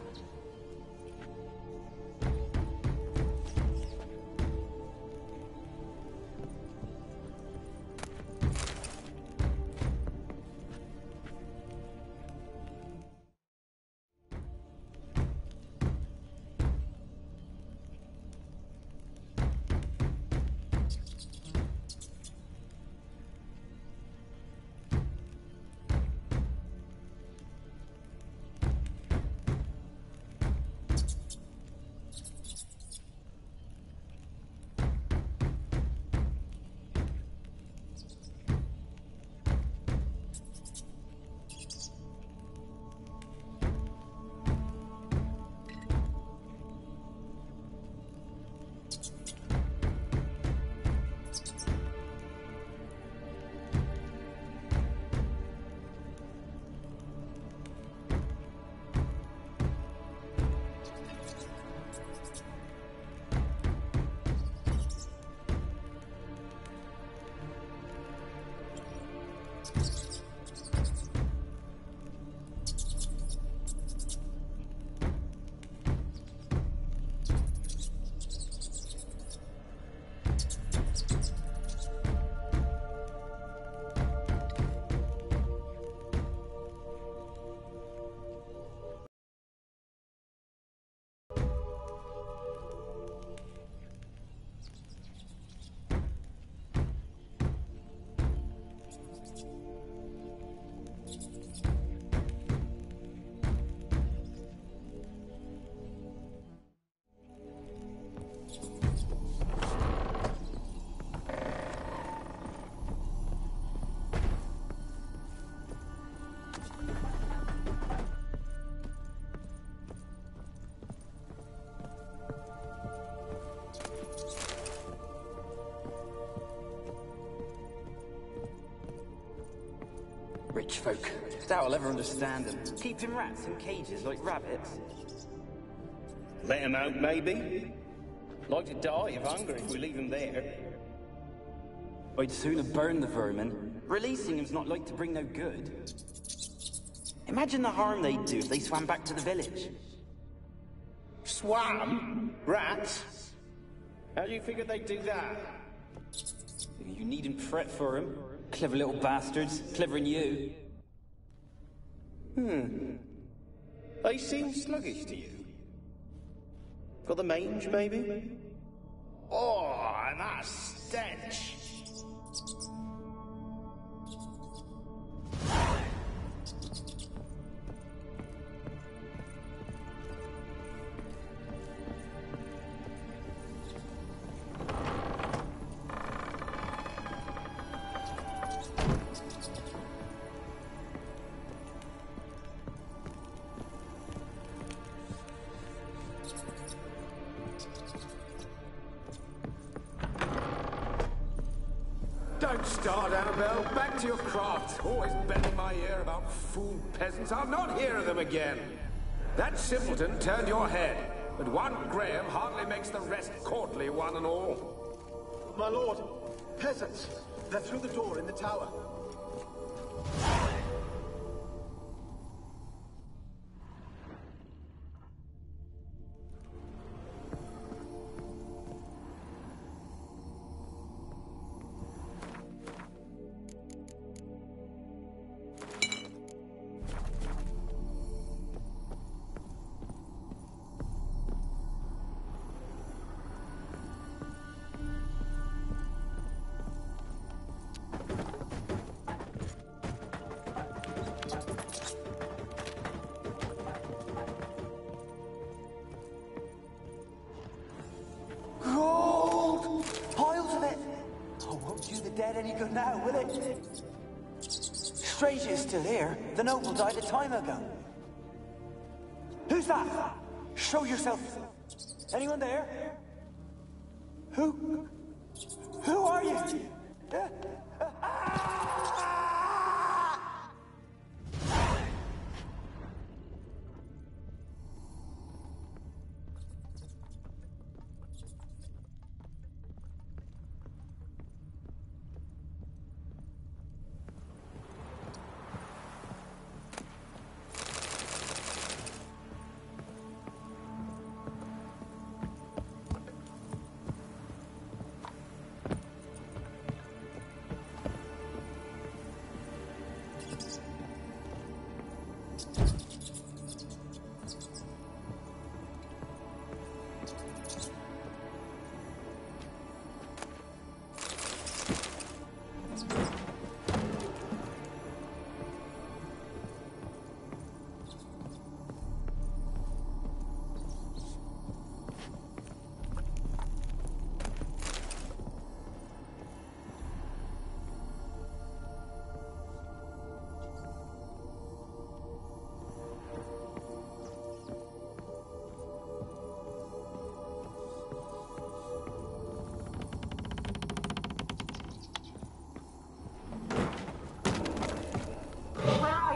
Rich folk. Doubt I'll ever understand them. Keeping rats in cages like rabbits. Let him out, maybe? Like to die of hunger if we leave him there. I'd sooner burn the vermin. Releasing him's not like to bring no good. Imagine the harm they'd do if they swam back to the village. Swam? Rats? How do you figure they'd do that? You needn't fret for him. Clever little bastards. Clever than you. They seem sluggish to you. Got the mange, maybe? Oh, and that stench! Don't start, Annabelle. Back to your craft. Always bending my ear about fool peasants. I'll not hear of them again. That simpleton turned your head, but one Graham hardly makes the rest courtly, one and all. My lord, peasants. They're through the door in the tower. good now, will it? Strange you're still here. The noble died a time ago. Who's that? Show yourself. Anyone there? Who are you?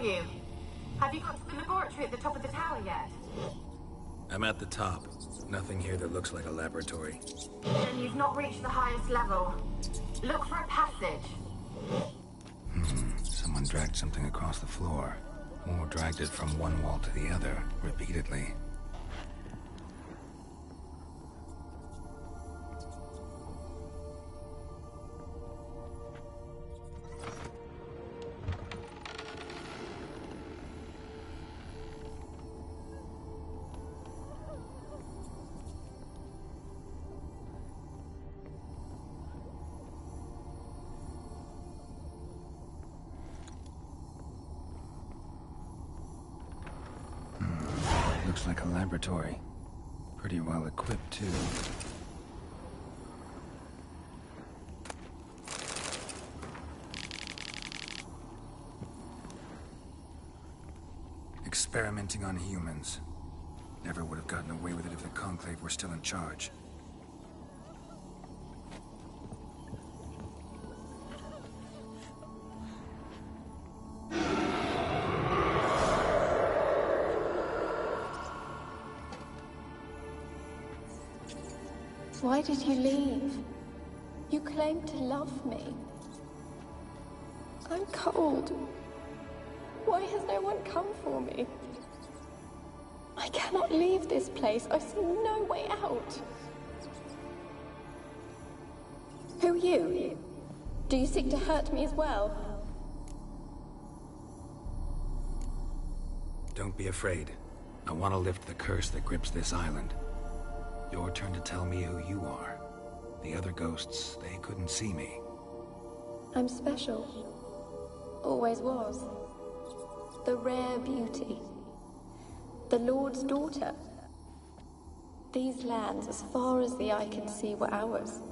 You? Have you got to the laboratory at the top of the tower yet? I'm at the top. Nothing here that looks like a laboratory. Then you've not reached the highest level. Look for a passage. Someone dragged something across the floor. Or dragged it from one wall to the other, repeatedly. Looks like a laboratory. Pretty well equipped, too. Experimenting on humans. Never would have gotten away with it if the Conclave were still in charge. Why did you leave? You claimed to love me. I'm cold. Why has no one come for me? I cannot leave this place. I see no way out. Who are you? Do you seek to hurt me as well? Don't be afraid. I want to lift the curse that grips this island. Your turn to tell me who you are. The other ghosts, they couldn't see me. I'm special. Always was. The rare beauty. The Lord's daughter. These lands, as far as the eye can see, were ours.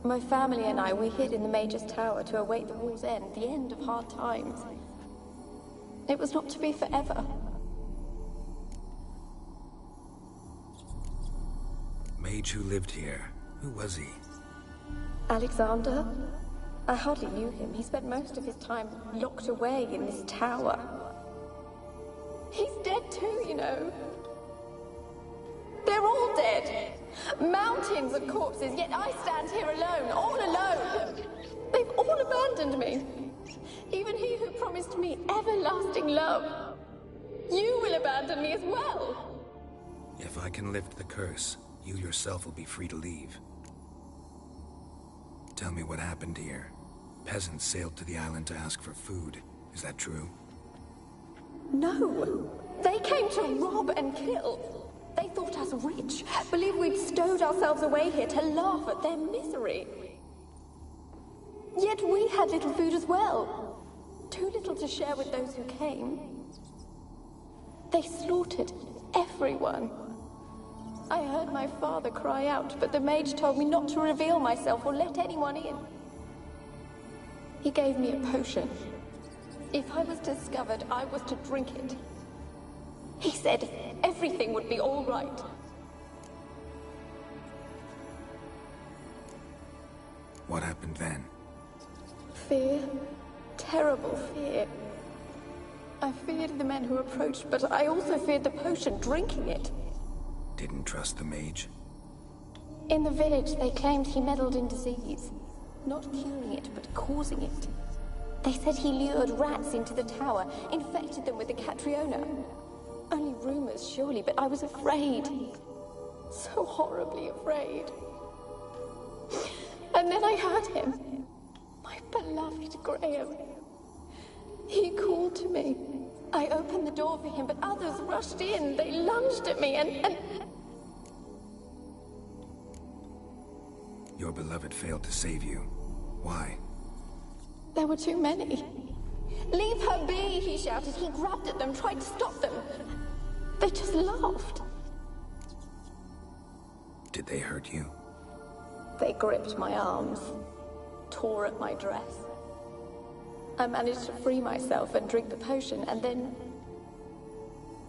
My family and I, we hid in the Major's Tower to await the war's end, the end of hard times. It was not to be forever. Mage who lived here. Who was he? Alexander? I hardly knew him. He spent most of his time locked away in this tower. He's dead too, you know. They're all dead. Mountains of corpses, yet I stand here alone, all alone. They've all abandoned me. Even he who promised me everlasting love. You will abandon me as well. If I can lift the curse, you yourself will be free to leave. Tell me what happened here. Peasants sailed to the island to ask for food. Is that true? No. They came to rob and kill. They thought us rich, believed we'd stowed ourselves away here to laugh at their misery. Yet we had little food as well. Too little to share with those who came. They slaughtered everyone. I heard my father cry out, but the mage told me not to reveal myself or let anyone in. He gave me a potion. If I was discovered, I was to drink it. He said everything would be all right. What happened then? Fear. Terrible fear. I feared the men who approached, but I also feared the potion, drinking it. Didn't trust the mage? In the village, they claimed he meddled in disease. Not curing it, but causing it. They said he lured rats into the tower, infected them with the Catriona. Only rumors, surely, but I was afraid. So horribly afraid. And then I heard him. My beloved Graham. He called to me. I opened the door for him, but others rushed in. They lunged at me and... Your beloved failed to save you. Why? There were too many. Leave her be, he shouted. He grabbed at them, tried to stop them. They just laughed. Did they hurt you? They gripped my arms, tore at my dress. I managed to free myself and drink the potion, and then...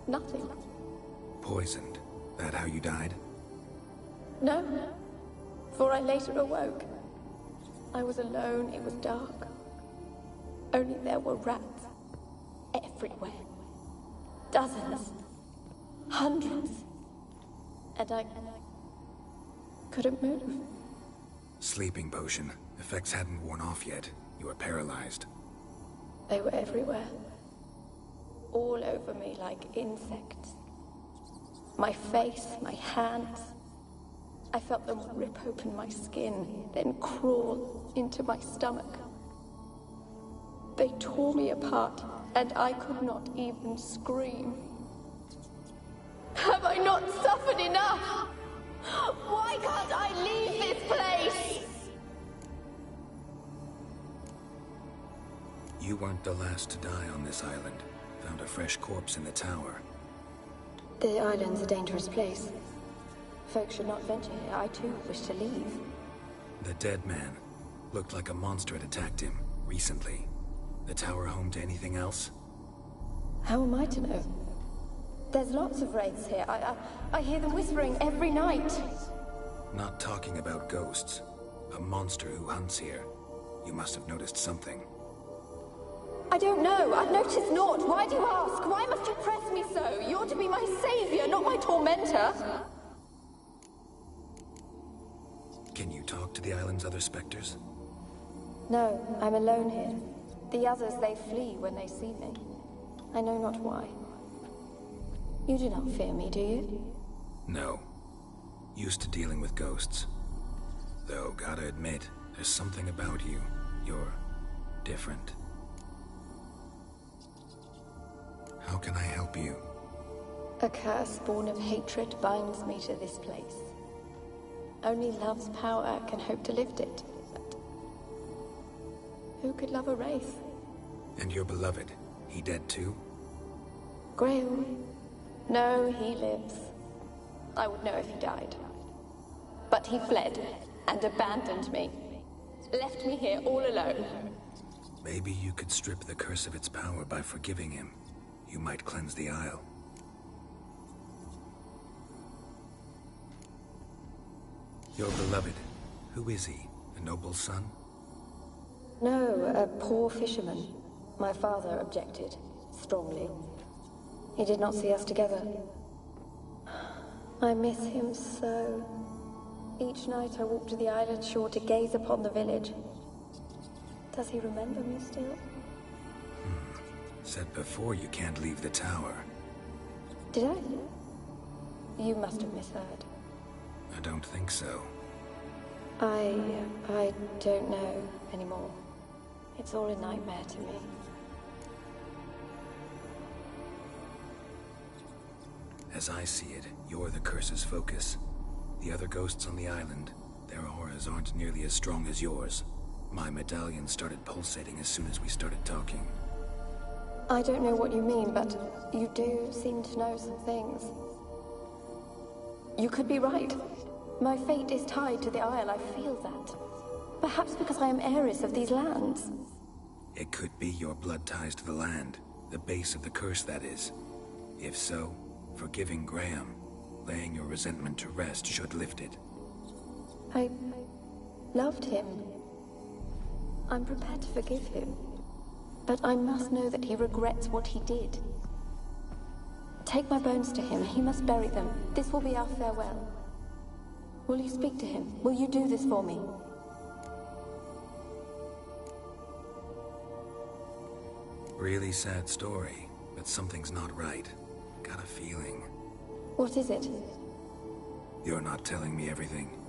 nothing. Poisoned? That how you died? No, for I later awoke. I was alone, it was dark. Only there were rats. Everywhere. Dozens. Hundreds. And I couldn't move. Sleeping potion. Effects hadn't worn off yet. You were paralyzed. They were everywhere. All over me like insects. My face, my hands. I felt them rip open my skin, then crawl into my stomach. They tore me apart, and I could not even scream. Have I not suffered enough? Why can't I leave this place? You weren't the last to die on this island. Found a fresh corpse in the tower. The island's a dangerous place. Folks should not venture here. I too wish to leave. The dead man. Looked like a monster had attacked him, recently. The tower home to anything else? How am I to know? There's lots of wraiths here. I hear them whispering every night. Not talking about ghosts. A monster who hunts here. You must have noticed something. I don't know. I've noticed naught. Why do you ask? Why must you press me so? You're to be my savior, not my tormentor. Can you talk to the island's other specters? No, I'm alone here. The others, they flee when they see me. I know not why. You do not fear me, do you? No. Used to dealing with ghosts. Though, gotta admit, there's something about you. You're different. How can I help you? A curse born of hatred binds me to this place. Only love's power can hope to lift it. But who could love a wraith? And your beloved, he dead too? Grail? No, he lives. I would know if he died. But he fled and abandoned me. Left me here all alone. Maybe you could strip the curse of its power by forgiving him. You might cleanse the Isle. Your beloved, who is he? A noble son? No, a poor fisherman. My father objected, strongly. He did not see us together. I miss him so. Each night I walk to the island shore to gaze upon the village. Does he remember me still? Said before you can't leave the tower. Did I? You must have misheard. I don't think so. I don't know anymore. It's all a nightmare to me. As I see it, you're the curse's focus. The other ghosts on the island, their auras aren't nearly as strong as yours. My medallion started pulsating as soon as we started talking. I don't know what you mean, but you do seem to know some things. You could be right. My fate is tied to the Isle, I feel that. Perhaps because I am heiress of these lands. It could be your blood ties to the land, the base of the curse, that is. If so, forgiving Graham, laying your resentment to rest, should lift it. I loved him. I'm prepared to forgive him. But I must know that he regrets what he did. Take my bones to him. He must bury them. This will be our farewell. Will you speak to him? Will you do this for me? Really sad story, but something's not right. Got a feeling. What is it? You're not telling me everything.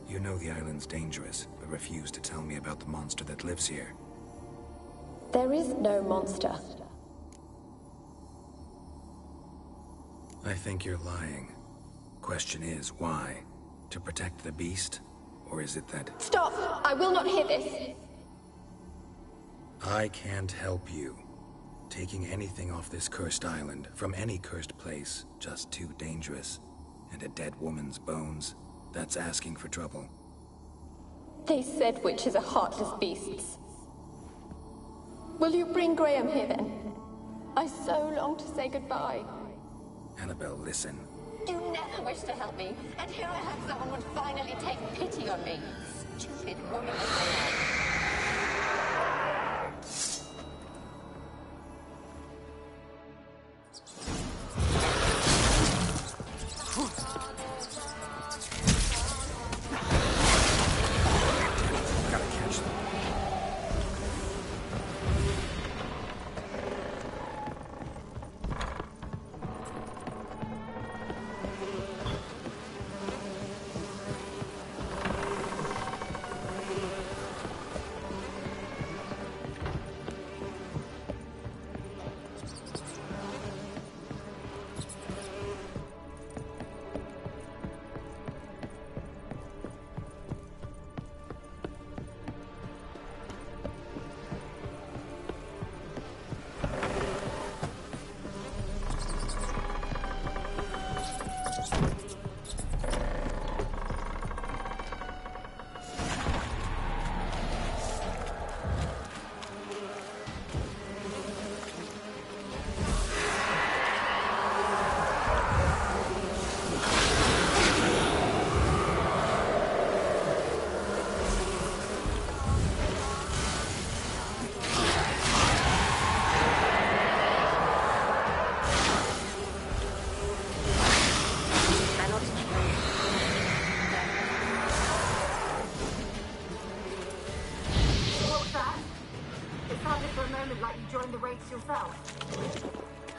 You know the island's dangerous, but refuse to tell me about the monster that lives here. There is no monster. I think you're lying. Question is, why? To protect the beast? Or is it that... Stop! I will not hear this! I can't help you. Taking anything off this cursed island, from any cursed place, just too dangerous. And a dead woman's bones, that's asking for trouble. They said witches are heartless beasts. Will you bring Graham here then? I so long to say goodbye. Annabelle, listen. You never wished to help me, and here I have someone would finally take pity on me. Stupid woman as I am.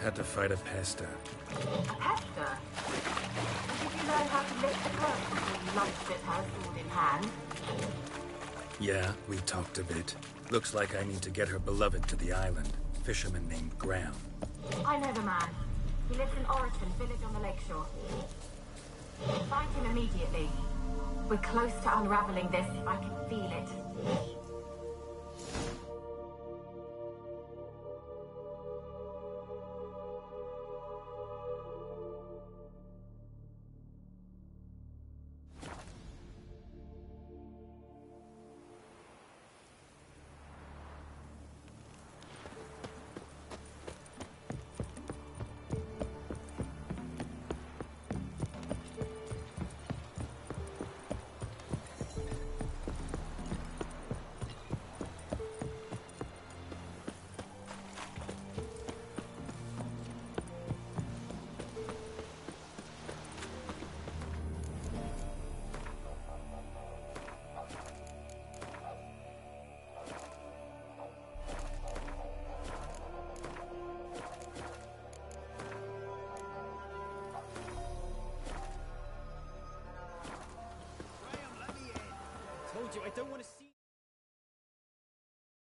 Had to fight a pester. A pester? Did you learn how to lift the curse before you lunged at her sword in hand? Yeah, we talked a bit. Looks like I need to get her beloved to the island. Fisherman named Graham. I know the man. He lives in Orison, village on the lakeshore. Find him immediately. We're close to unraveling this. I can feel it. I don't want to see